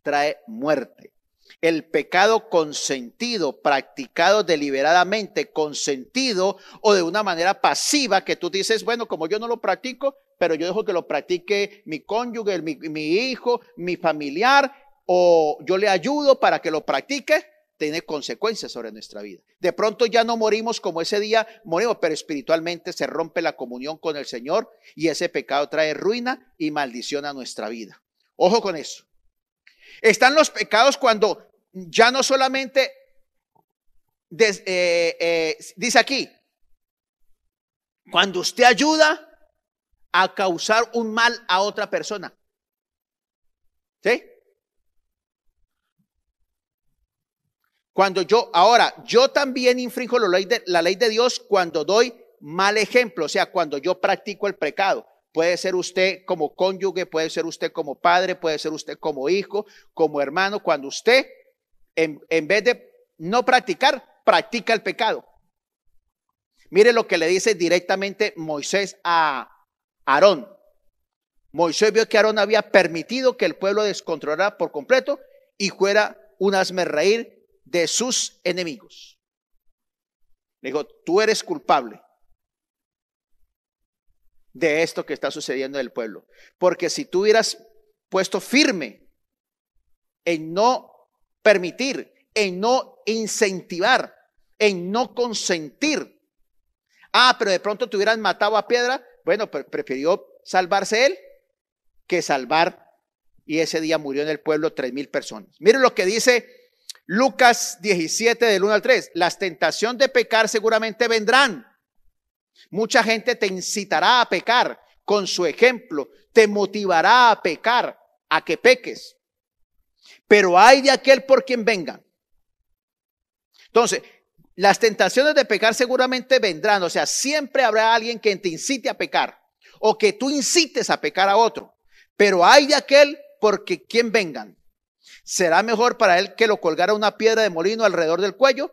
trae muerte. El pecado consentido, practicado deliberadamente, consentido o de una manera pasiva que tú dices, bueno, como yo no lo practico, pero yo dejo que lo practique mi cónyuge, mi hijo, mi familiar, o yo le ayudo para que lo practique. tiene consecuencias sobre nuestra vida. De pronto ya no morimos como ese día morimos, pero espiritualmente se rompe la comunión con el Señor y ese pecado trae ruina y maldición a nuestra vida. Ojo con eso. Están los pecados cuando ya no solamente dice aquí, cuando usted ayuda a causar un mal a otra persona. ¿Sí? Cuando yo también infrinjo la ley de Dios cuando doy mal ejemplo, o sea, cuando yo practico el pecado. Puede ser usted como cónyuge, puede ser usted como padre, puede ser usted como hijo, como hermano. Cuando usted, en vez de no practicar, practica el pecado. Mire lo que le dice directamente Moisés a Aarón. Moisés vio que Aarón había permitido que el pueblo descontrolara por completo y fuera un hazmerreír de sus enemigos. Le dijo, tú eres culpable de esto que está sucediendo en el pueblo. Porque si tú hubieras puesto firme en no permitir, en no incentivar, en no consentir. Pero de pronto te hubieran matado a piedra. Bueno, prefirió salvarse él que salvar. Y ese día murió en el pueblo 3,000 personas. Miren lo que dice Lucas 17 del 1 al 3. Las tentaciones de pecar seguramente vendrán. Mucha gente te incitará a pecar con su ejemplo. Te motivará a pecar, a que peques. Pero hay de aquel por quien venga. Entonces, las tentaciones de pecar seguramente vendrán. O sea, siempre habrá alguien que te incite a pecar o que tú incites a pecar a otro. Pero hay de aquel por quien vengan. Será mejor para él que lo colgara una piedra de molino alrededor del cuello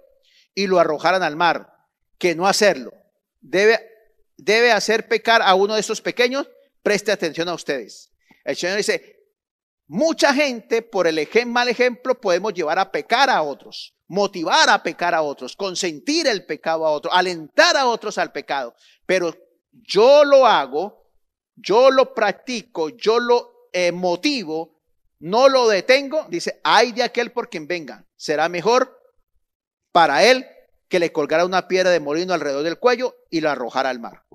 y lo arrojaran al mar, que no hacerlo. Debe hacer pecar a uno de esos pequeños. Preste atención a ustedes. El Señor dice, mucha gente por el mal ejemplo podemos llevar a pecar a otros. Motivar a pecar a otros, consentir el pecado a otros, alentar a otros al pecado. Pero yo lo hago, yo lo practico, yo lo motivo, no lo detengo. Dice, ay de aquel por quien venga. Será mejor para él que le colgara una piedra de molino alrededor del cuello y lo arrojara al mar.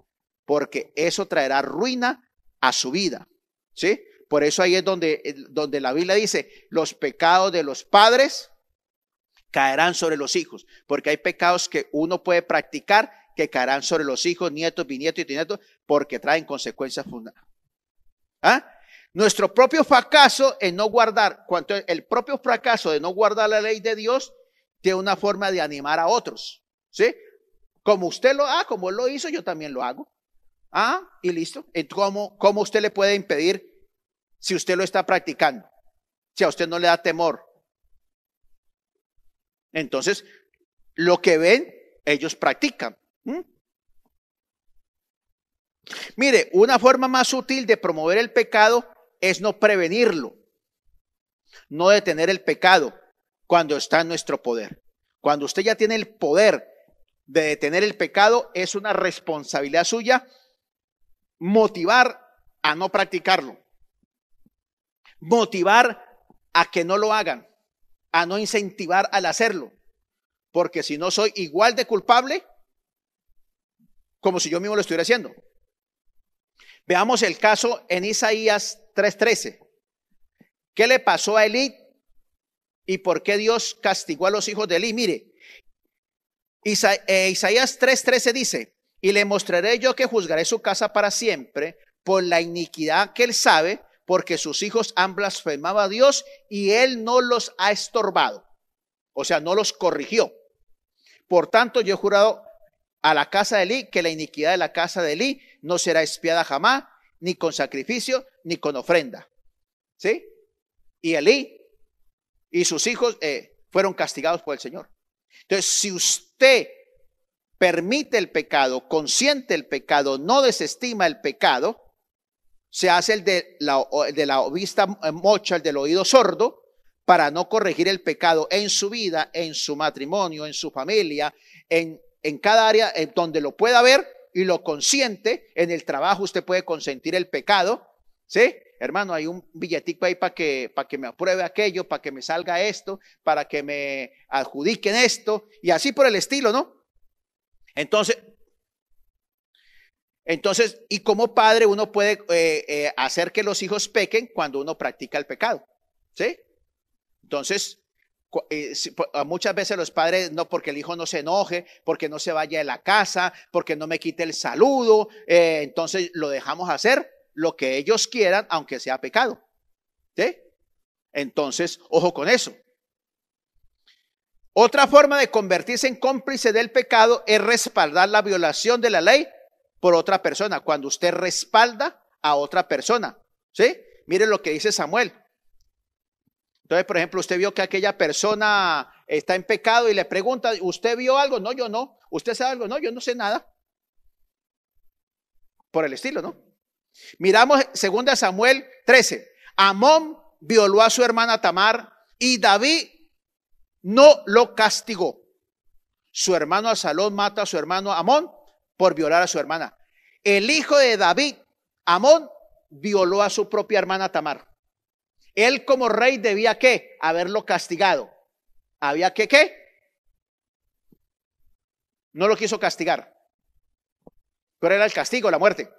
Porque eso traerá ruina a su vida. ¿Sí? Por eso ahí es donde la Biblia dice, los pecados de los padres caerán sobre los hijos, porque hay pecados que uno puede practicar que caerán sobre los hijos, nietos, bisnietos y trinietos, porque traen consecuencias fundamentales. Nuestro propio fracaso en no guardar, el propio fracaso de no guardar la ley de Dios, tiene una forma de animar a otros, ¿sí? Como usted como él lo hizo, yo también lo hago. Y listo. ¿Cómo usted le puede impedir si usted lo está practicando? Si a usted no le da temor. Entonces, lo que ven, ellos practican. Mire, una forma más útil de promover el pecado es no prevenirlo, no detener el pecado cuando está en nuestro poder. Cuando usted ya tiene el poder de detener el pecado, es una responsabilidad suya motivar a no practicarlo, motivar a que no lo hagan, a no incentivar al hacerlo, porque si no soy igual de culpable como si yo mismo lo estuviera haciendo. Veamos el caso en Isaías 3:13. ¿Qué le pasó a Elí y por qué Dios castigó a los hijos de Elí? Mire, Isaías 3:13 dice, y le mostraré yo que juzgaré su casa para siempre por la iniquidad que él sabe, porque sus hijos han blasfemado a Dios y él no los ha estorbado. O sea, no los corrigió. Por tanto, yo he jurado a la casa de Elí que la iniquidad de la casa de Elí no será expiada jamás, ni con sacrificio, ni con ofrenda. ¿Sí? Y Elí y sus hijos fueron castigados por el Señor. Entonces, si usted permite el pecado, consiente el pecado, no desestima el pecado, se hace el de la vista mocha, el del oído sordo, para no corregir el pecado en su vida, en su matrimonio, en su familia, en cada área en donde lo pueda ver y lo consiente. En el trabajo usted puede consentir el pecado, ¿sí? hermano, hay un billetico ahí para que me apruebe aquello, para que me salga esto, para que me adjudiquen esto, y así por el estilo, ¿no? Entonces, y como padre uno puede hacer que los hijos pequen cuando uno practica el pecado, ¿sí? Entonces, muchas veces los padres, no, porque el hijo no se enoje, porque no se vaya de la casa, porque no me quite el saludo, entonces lo dejamos hacer lo que ellos quieran, aunque sea pecado, ¿sí? Entonces, ojo con eso. Otra forma de convertirse en cómplice del pecado es respaldar la violación de la ley por otra persona. Cuando usted respalda a otra persona, ¿sí? Mire lo que dice Samuel. Entonces, por ejemplo, usted vio que aquella persona está en pecado y le pregunta, ¿usted vio algo? No, yo no. ¿Usted sabe algo? No, yo no sé nada. Por el estilo, ¿no? Miramos 2 Samuel 13. Amón violó a su hermana Tamar y David no lo castigó. Su hermano Absalón mata a su hermano Amón por violar a su hermana. El hijo de David, Amón, violó a su propia hermana Tamar. Él como rey debía ¿qué? Haberlo castigado. ¿Había que qué? No lo quiso castigar. Pero era el castigo, la muerte.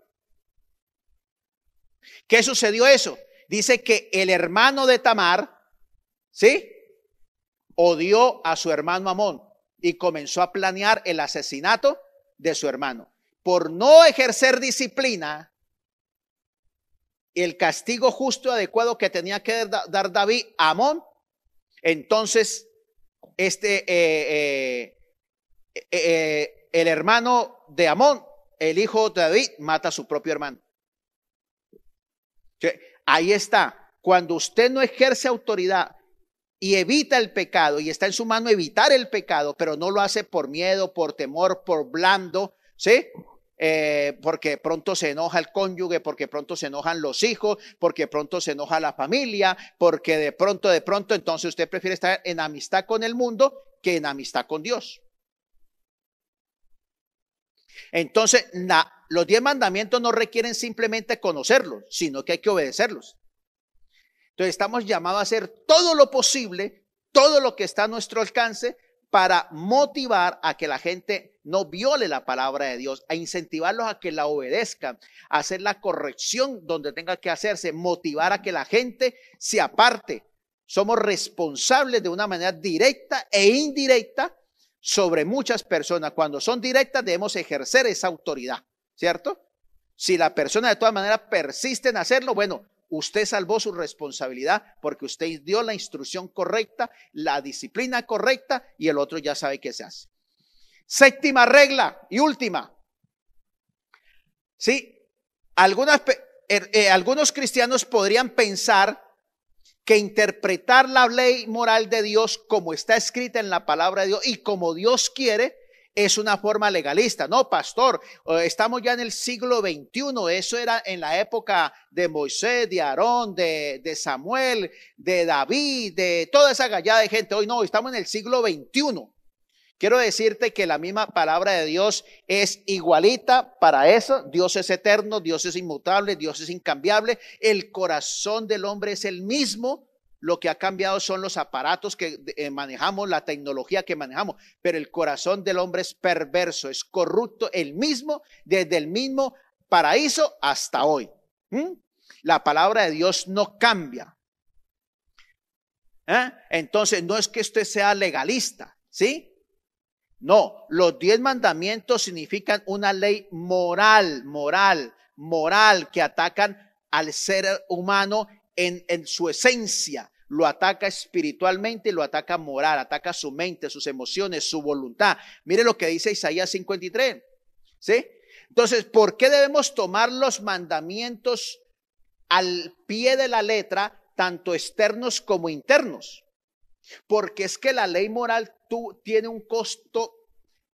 ¿Qué sucedió eso? Dice que el hermano de Tamar, ¿sí? Odió a su hermano Amón y comenzó a planear el asesinato de su hermano. Por no ejercer disciplina, el castigo justo y adecuado que tenía que dar David a Amón, entonces el hermano de Amón, el hijo de David, mata a su propio hermano. Ahí está. Cuando usted no ejerce autoridad y evita el pecado, y está en su mano evitar el pecado, pero no lo hace por miedo, por temor, por blando, ¿sí? Porque pronto se enoja el cónyuge, porque pronto se enojan los hijos, porque pronto se enoja la familia, porque de pronto, entonces usted prefiere estar en amistad con el mundo que en amistad con Dios. Entonces, los 10 mandamientos no requieren simplemente conocerlos, sino que hay que obedecerlos. Entonces, estamos llamados a hacer todo lo posible, todo lo que está a nuestro alcance, para motivar a que la gente no viole la palabra de Dios, a incentivarlos a que la obedezcan, a hacer la corrección donde tenga que hacerse, motivar a que la gente se aparte. Somos responsables de una manera directa e indirecta sobre muchas personas. Cuando son directas debemos ejercer esa autoridad, ¿cierto? Si la persona de todas maneras persiste en hacerlo, bueno, usted salvó su responsabilidad porque usted dio la instrucción correcta, la disciplina correcta y el otro ya sabe qué se hace. Séptima regla y última. Sí, algunos cristianos podrían pensar que interpretar la ley moral de Dios como está escrita en la palabra de Dios y como Dios quiere es una forma legalista. No, pastor, estamos ya en el siglo XXI. Eso era en la época de Moisés, de Aarón, de Samuel, de David, de toda esa gallada de gente. Hoy no, estamos en el siglo XXI. Quiero decirte que la misma palabra de Dios es igualita para eso. Dios es eterno, Dios es inmutable, Dios es incambiable. El corazón del hombre es el mismo. Lo que ha cambiado son los aparatos que manejamos, la tecnología que manejamos, pero el corazón del hombre es perverso, es corrupto, el mismo, desde el mismo paraíso hasta hoy. La palabra de Dios no cambia. Entonces, no es que usted sea legalista, ¿sí? No, los 10 mandamientos significan una ley moral que atacan al ser humano en su esencia. Lo ataca espiritualmente, lo ataca moral, ataca su mente, sus emociones, su voluntad. Mire lo que dice Isaías 53, ¿sí? Entonces, ¿por qué debemos tomar los mandamientos al pie de la letra, tanto externos como internos? Porque es que la ley moral tiene un costo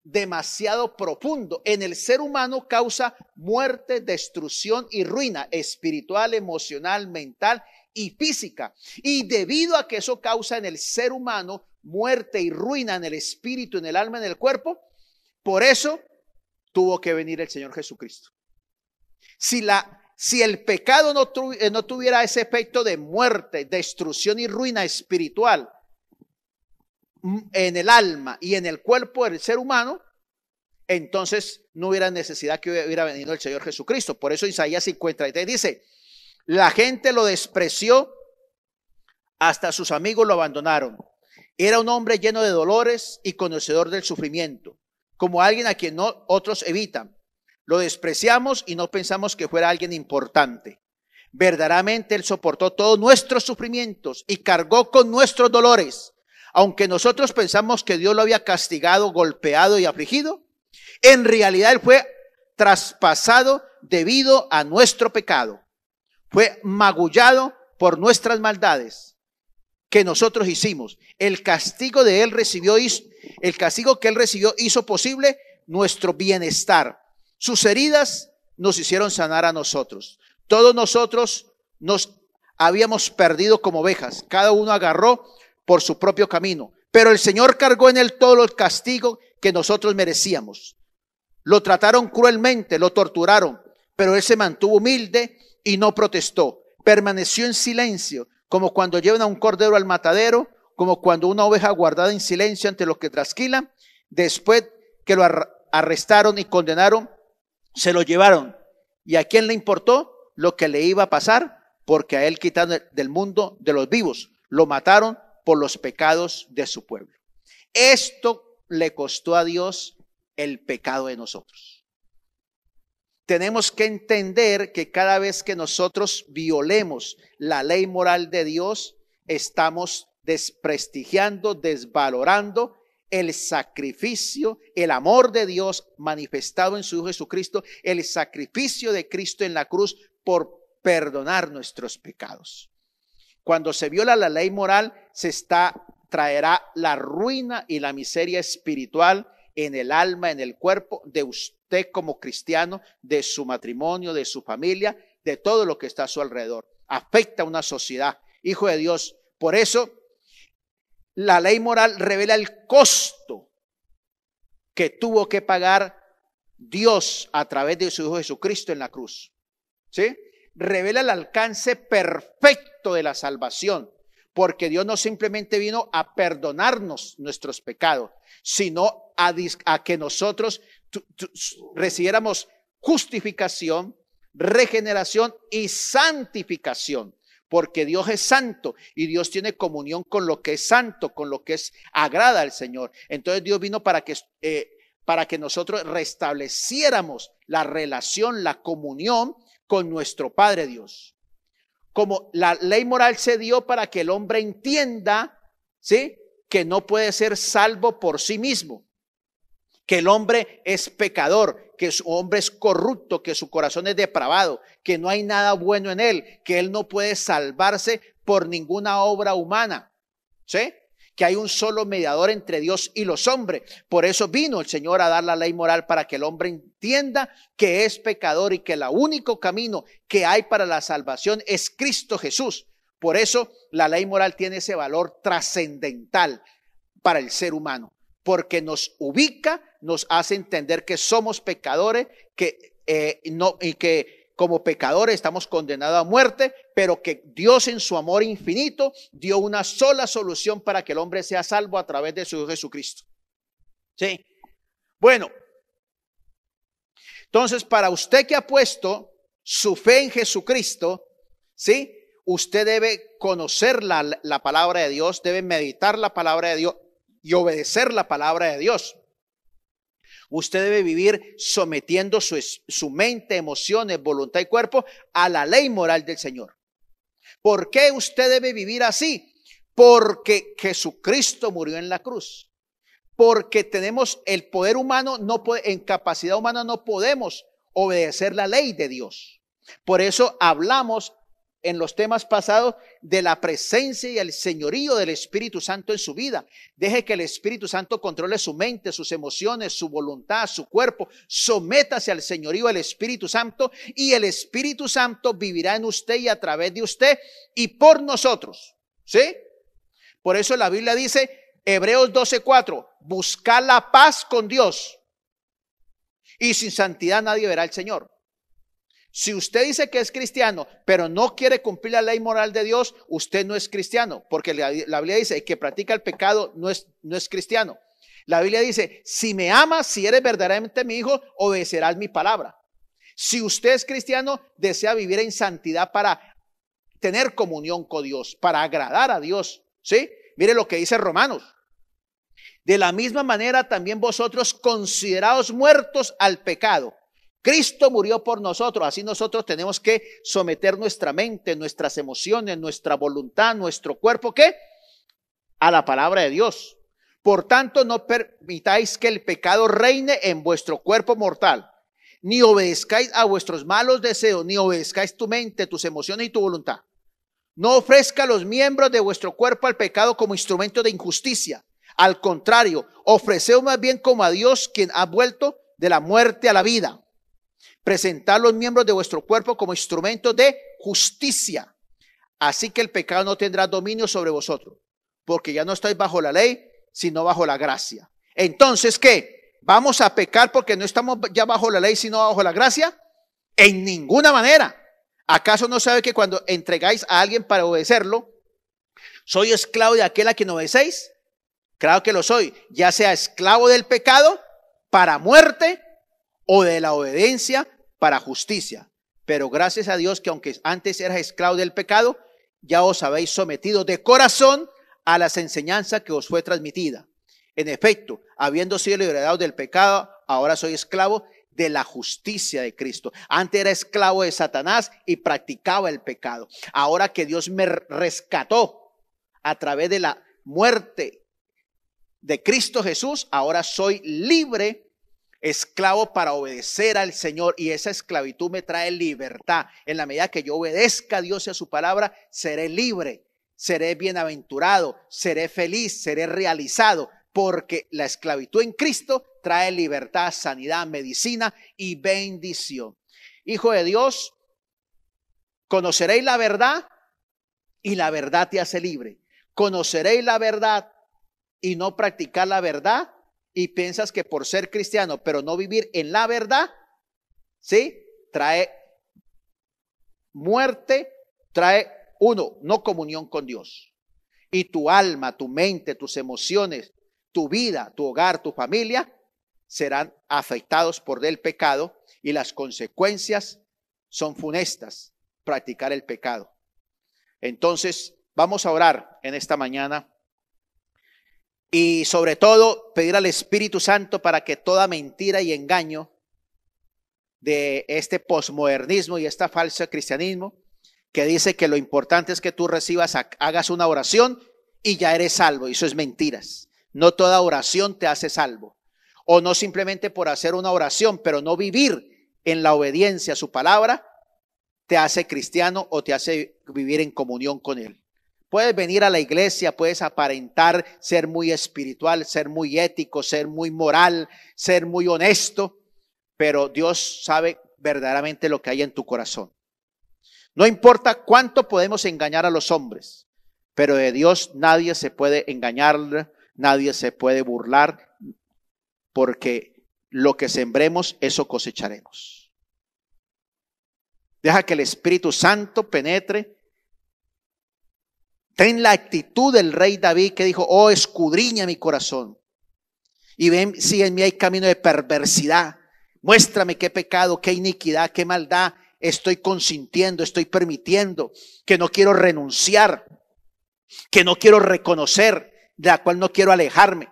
demasiado profundo. En el ser humano causa muerte, destrucción y ruina espiritual, emocional, mental y física. Y debido a que eso causa en el ser humano muerte y ruina en el espíritu, en el alma, en el cuerpo, por eso tuvo que venir el Señor Jesucristo. Si Si el pecado no tuviera ese efecto de muerte, destrucción y ruina espiritual en el alma y en el cuerpo del ser humano, entonces no hubiera necesidad que hubiera venido el Señor Jesucristo. Por eso Isaías 53 dice: la gente lo despreció, hasta sus amigos lo abandonaron. Era un hombre lleno de dolores y conocedor del sufrimiento, como alguien a quien otros evitan. Lo despreciamos y no pensamos que fuera alguien importante. Verdaderamente Él soportó todos nuestros sufrimientos y cargó con nuestros dolores. Aunque nosotros pensamos que Dios lo había castigado, golpeado y afligido, en realidad Él fue traspasado debido a nuestro pecado. Fue magullado por nuestras maldades que nosotros hicimos. El castigo que Él recibió hizo posible nuestro bienestar. Sus heridas nos hicieron sanar a nosotros. Todos nosotros nos habíamos perdido como ovejas. Cada uno agarró por su propio camino. Pero el Señor cargó en Él todo el castigo que nosotros merecíamos. Lo trataron cruelmente, lo torturaron, pero Él se mantuvo humilde y no protestó. Permaneció en silencio, como cuando llevan a un cordero al matadero, como cuando una oveja guardada en silencio ante los que trasquilan. Después que lo arrestaron y condenaron, se lo llevaron. ¿Y a quién le importó lo que le iba a pasar? Porque a Él quitaron del mundo de los vivos. Lo mataron por los pecados de su pueblo. Esto le costó a Dios el pecado de nosotros. Tenemos que entender que cada vez que nosotros violemos la ley moral de Dios, estamos desprestigiando, desvalorando el sacrificio, el amor de Dios manifestado en su Hijo Jesucristo, el sacrificio de Cristo en la cruz por perdonar nuestros pecados. Cuando se viola la ley moral, traerá la ruina y la miseria espiritual en el alma, en el cuerpo de usted como cristiano, de su matrimonio, de su familia, de todo lo que está a su alrededor. Afecta a una sociedad, hijo de Dios. Por eso, la ley moral revela el costo que tuvo que pagar Dios a través de su Hijo Jesucristo en la cruz. ¿Sí? Revela el alcance perfecto de la salvación, porque Dios no simplemente vino a perdonarnos nuestros pecados, sino a que nosotros recibiéramos justificación, regeneración y santificación, porque Dios es santo y Dios tiene comunión con lo que es santo, con lo que agrada al Señor. Entonces Dios vino para que nosotros restableciéramos la relación, la comunión con nuestro Padre Dios. Como la ley moral se dio para que el hombre entienda, ¿sí?, que no puede ser salvo por sí mismo, que el hombre es pecador, que su hombre es corrupto, que su corazón es depravado, que no hay nada bueno en él, que él no puede salvarse por ninguna obra humana, ¿sí? Que hay un solo mediador entre Dios y los hombres. Por eso vino el Señor a dar la ley moral, para que el hombre entienda que es pecador y que el único camino que hay para la salvación es Cristo Jesús. Por eso la ley moral tiene ese valor trascendental para el ser humano, porque nos ubica, nos hace entender que somos pecadores, y que como pecadores estamos condenados a muerte, pero que Dios en su amor infinito dio una sola solución para que el hombre sea salvo a través de su Hijo Jesucristo. ¿Sí? Bueno, entonces para usted que ha puesto su fe en Jesucristo, ¿sí?, usted debe conocer la palabra de Dios, debe meditar la palabra de Dios y obedecer la palabra de Dios. Usted debe vivir sometiendo su mente, emociones, voluntad y cuerpo a la ley moral del Señor. ¿Por qué usted debe vivir así? Porque Jesucristo murió en la cruz. Porque tenemos el poder humano, en capacidad humana no podemos obedecer la ley de Dios. Por eso hablamos en los temas pasados de la presencia y el señorío del Espíritu Santo en su vida. Deje que el Espíritu Santo controle su mente, sus emociones, su voluntad, su cuerpo. Sométase al señorío del Espíritu Santo y el Espíritu Santo vivirá en usted y a través de usted y por nosotros. ¿Sí? Por eso la Biblia dice, Hebreos 12:4, buscar la paz con Dios, y sin santidad nadie verá al Señor. Si usted dice que es cristiano, pero no quiere cumplir la ley moral de Dios, usted no es cristiano, porque la Biblia dice que el que practica el pecado no es cristiano. La Biblia dice, si me amas, si eres verdaderamente mi hijo, obedecerás mi palabra. Si usted es cristiano, desea vivir en santidad para tener comunión con Dios, para agradar a Dios, ¿sí? Mire lo que dice Romanos. De la misma manera también vosotros consideraos muertos al pecado. Cristo murió por nosotros, así nosotros tenemos que someter nuestra mente, nuestras emociones, nuestra voluntad, nuestro cuerpo, ¿qué? A la palabra de Dios. Por tanto, no permitáis que el pecado reine en vuestro cuerpo mortal, ni obedezcáis a vuestros malos deseos, ni obedezcáis tu mente, tus emociones y tu voluntad. No ofrezca los miembros de vuestro cuerpo al pecado como instrumento de injusticia. Al contrario, ofreceos más bien como a Dios, quien ha vuelto de la muerte a la vida. Presentad los miembros de vuestro cuerpo como instrumentos de justicia. Así que el pecado no tendrá dominio sobre vosotros, porque ya no estáis bajo la ley, sino bajo la gracia. Entonces, ¿qué? ¿Vamos a pecar porque no estamos ya bajo la ley, sino bajo la gracia? En ninguna manera. ¿Acaso no sabe que cuando entregáis a alguien para obedecerlo, soy esclavo de aquel a quien obedecéis? Claro que lo soy, ya sea esclavo del pecado para muerte o de la obediencia para justicia. Pero gracias a Dios que aunque antes eras esclavo del pecado, ya os habéis sometido de corazón a las enseñanzas que os fue transmitida. En efecto, habiendo sido liberados del pecado, ahora soy esclavo de la justicia de Cristo. Antes era esclavo de Satanás y practicaba el pecado. Ahora que Dios me rescató a través de la muerte de Cristo Jesús, ahora soy libre, esclavo para obedecer al Señor, y esa esclavitud me trae libertad. En la medida que yo obedezca a Dios y a su palabra, seré libre, seré bienaventurado, seré feliz, seré realizado, porque la esclavitud en Cristo trae libertad, sanidad, medicina y bendición. Hijo de Dios, conoceréis la verdad y la verdad te hace libre. Conoceréis la verdad y no practicar la verdad, y piensas que por ser cristiano pero no vivir en la verdad, ¿sí? Trae muerte, trae no comunión con Dios. Y tu alma, tu mente, tus emociones, tu vida, tu hogar, tu familia serán afectados por el pecado, y las consecuencias son funestas, practicar el pecado. Entonces, vamos a orar en esta mañana y sobre todo pedir al Espíritu Santo para que toda mentira y engaño de este posmodernismo y esta falsa cristianismo que dice que lo importante es que tú recibas, hagas una oración y ya eres salvo, y eso es mentiras. No toda oración te hace salvo, o no simplemente por hacer una oración pero no vivir en la obediencia a su palabra te hace cristiano o te hace vivir en comunión con él. Puedes venir a la iglesia, puedes aparentar ser muy espiritual, ser muy ético, ser muy moral, ser muy honesto, pero Dios sabe verdaderamente lo que hay en tu corazón. No importa cuánto podemos engañar a los hombres, pero de Dios nadie se puede engañar, nadie se puede burlar, porque lo que sembremos, eso cosecharemos. Deja que el Espíritu Santo penetre. Ten la actitud del rey David, que dijo: oh, escudriña mi corazón y ven si en mí hay camino de perversidad. Muéstrame qué pecado, qué iniquidad, qué maldad estoy consintiendo, estoy permitiendo, que no quiero renunciar, que no quiero reconocer, de la cual no quiero alejarme.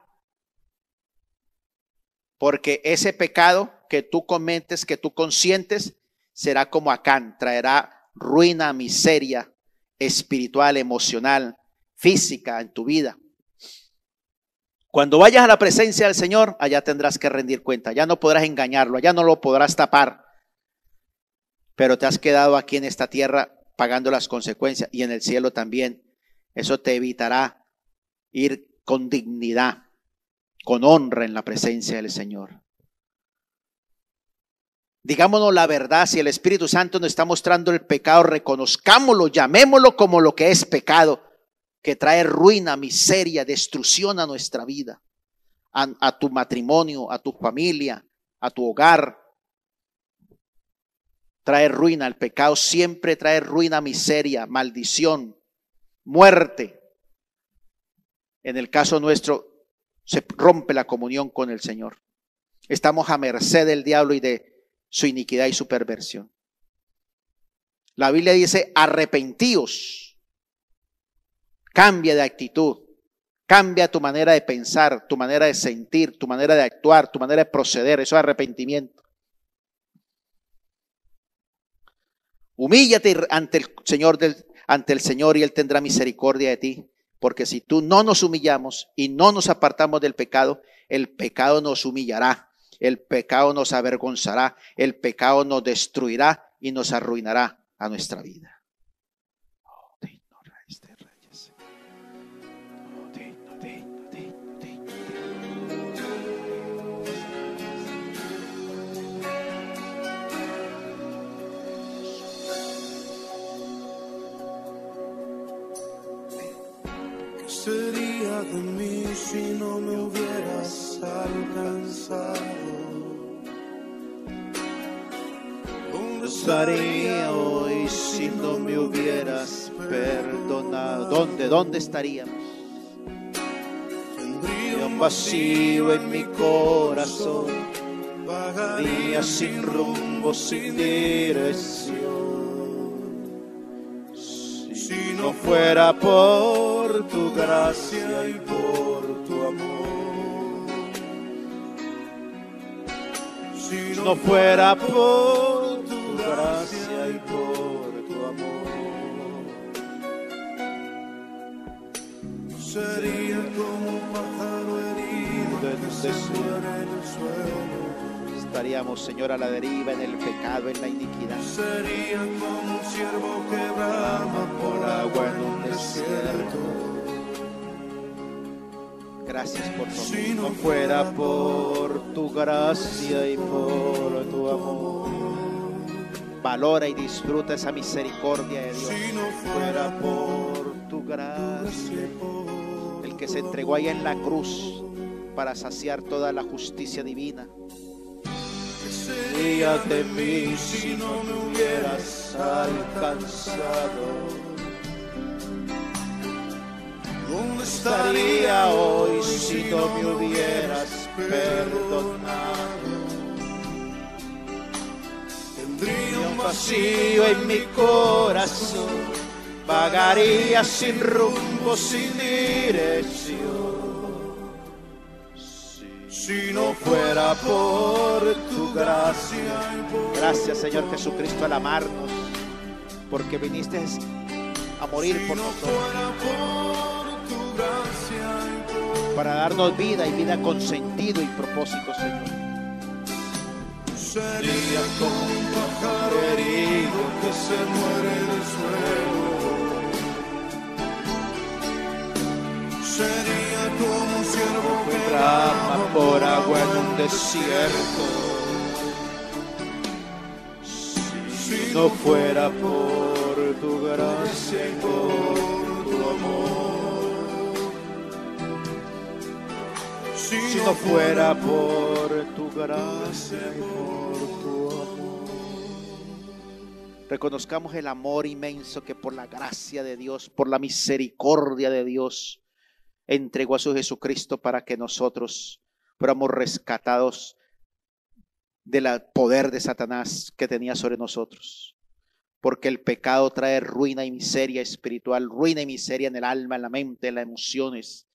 Porque ese pecado que tú cometes, que tú consientes, será como Acán, traerá ruina, miseria espiritual, emocional, física en tu vida. Cuando vayas a la presencia del Señor, allá tendrás que rendir cuenta. Ya no podrás engañarlo, allá no lo podrás tapar. Pero te has quedado aquí en esta tierra pagando las consecuencias, y en el cielo también. Eso te evitará ir con dignidad, con honra en la presencia del Señor. Digámonos la verdad. Si el Espíritu Santo nos está mostrando el pecado, reconozcámoslo, llamémoslo como lo que es pecado, que trae ruina, miseria, destrucción a nuestra vida, a tu matrimonio, a tu familia, a tu hogar. trae ruina. El pecado siempre trae ruina, miseria, maldición, muerte. En el caso nuestro, se rompe la comunión con el Señor. Estamos a merced del diablo y de su iniquidad y su perversión. La Biblia dice: arrepentíos. Cambia de actitud. Cambia tu manera de pensar, tu manera de sentir, tu manera de actuar, tu manera de proceder. Eso es arrepentimiento. Humíllate ante el Señor y Él tendrá misericordia de ti. Porque si tú no nos humillamos y no nos apartamos del pecado, el pecado nos humillará, el pecado nos avergonzará, el pecado nos destruirá y nos arruinará a nuestra vida. Sería de mí si no me hubieras alcanzado. ¿Dónde Estaría hoy si no me hubieras perdonado? ¿Dónde estaríamos? Tendría un vacío en mi corazón, vagaría sin rumbo, sin dirección. Si no fuera por tu gracia y por tu amor, si no fuera por tu gracia y por tu amor, sería como un pájaro herido que se muere en el suelo. estaríamos, Señor, a la deriva en el pecado, en la iniquidad. Sería como un ciervo que brama por agua en un desierto. Gracias por todo. Si no fuera por tu gracia y por tu amor, valora y disfruta esa misericordia de Dios. Si no fuera por tu gracia, el que se entregó ahí en la cruz para saciar toda la justicia divina. Sería de mí si no me hubieras alcanzado. ¿Dónde estaría hoy si no me hubieras perdonado? Tendría un vacío en mi corazón, vagaría sin rumbo, sin dirección. Si no fuera por tu gracia. Gracias, Señor Jesucristo, al amarnos, porque viniste a morir por nosotros, para darnos vida y vida con sentido y propósito, Señor. Sería como un pájaro herido que se muere en el suelo. Sería como un ciervo que brama por agua en un desierto. Si no fuera por tu gracia y por tu amor, si no fuera por tu gracia y por tu amor. Reconozcamos el amor inmenso que por la gracia de Dios, por la misericordia de Dios, entregó a su Jesucristo para que nosotros fuéramos rescatados del poder de Satanás que tenía sobre nosotros. Porque el pecado trae ruina y miseria espiritual, ruina y miseria en el alma, en la mente, en las emociones,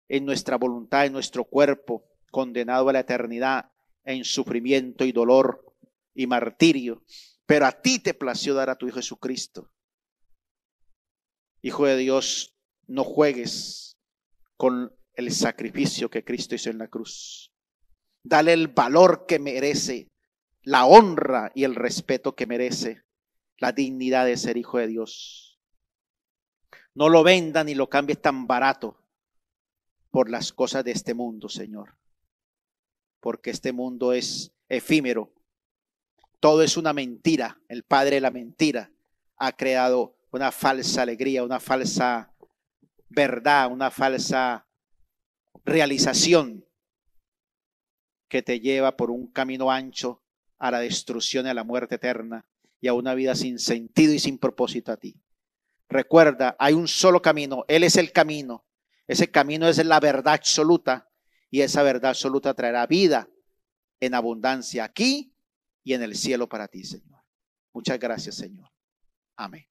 en nuestra voluntad, en nuestro cuerpo, condenado a la eternidad en sufrimiento y dolor y martirio. Pero a ti te plació dar a tu Hijo Jesucristo. Hijo de Dios, no juegues con el sacrificio que Cristo hizo en la cruz. Dale el valor que merece, la honra y el respeto que merece, la dignidad de ser hijo de Dios. No lo vendan ni lo cambies tan barato por las cosas de este mundo, Señor. Porque este mundo es efímero. Todo es una mentira. El padre de la mentira ha creado una falsa alegría, una falsa verdad, una falsa realización que te lleva por un camino ancho a la destrucción y a la muerte eterna y a una vida sin sentido y sin propósito a ti. Recuerda, hay un solo camino, Él es el camino. Ese camino es la verdad absoluta y esa verdad absoluta traerá vida en abundancia aquí y en el cielo para ti, Señor. Muchas gracias, Señor. Amén.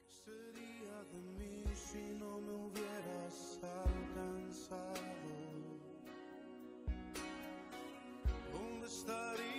Sería de mí si no me hubieras alcanzado? ¿Dónde estaría?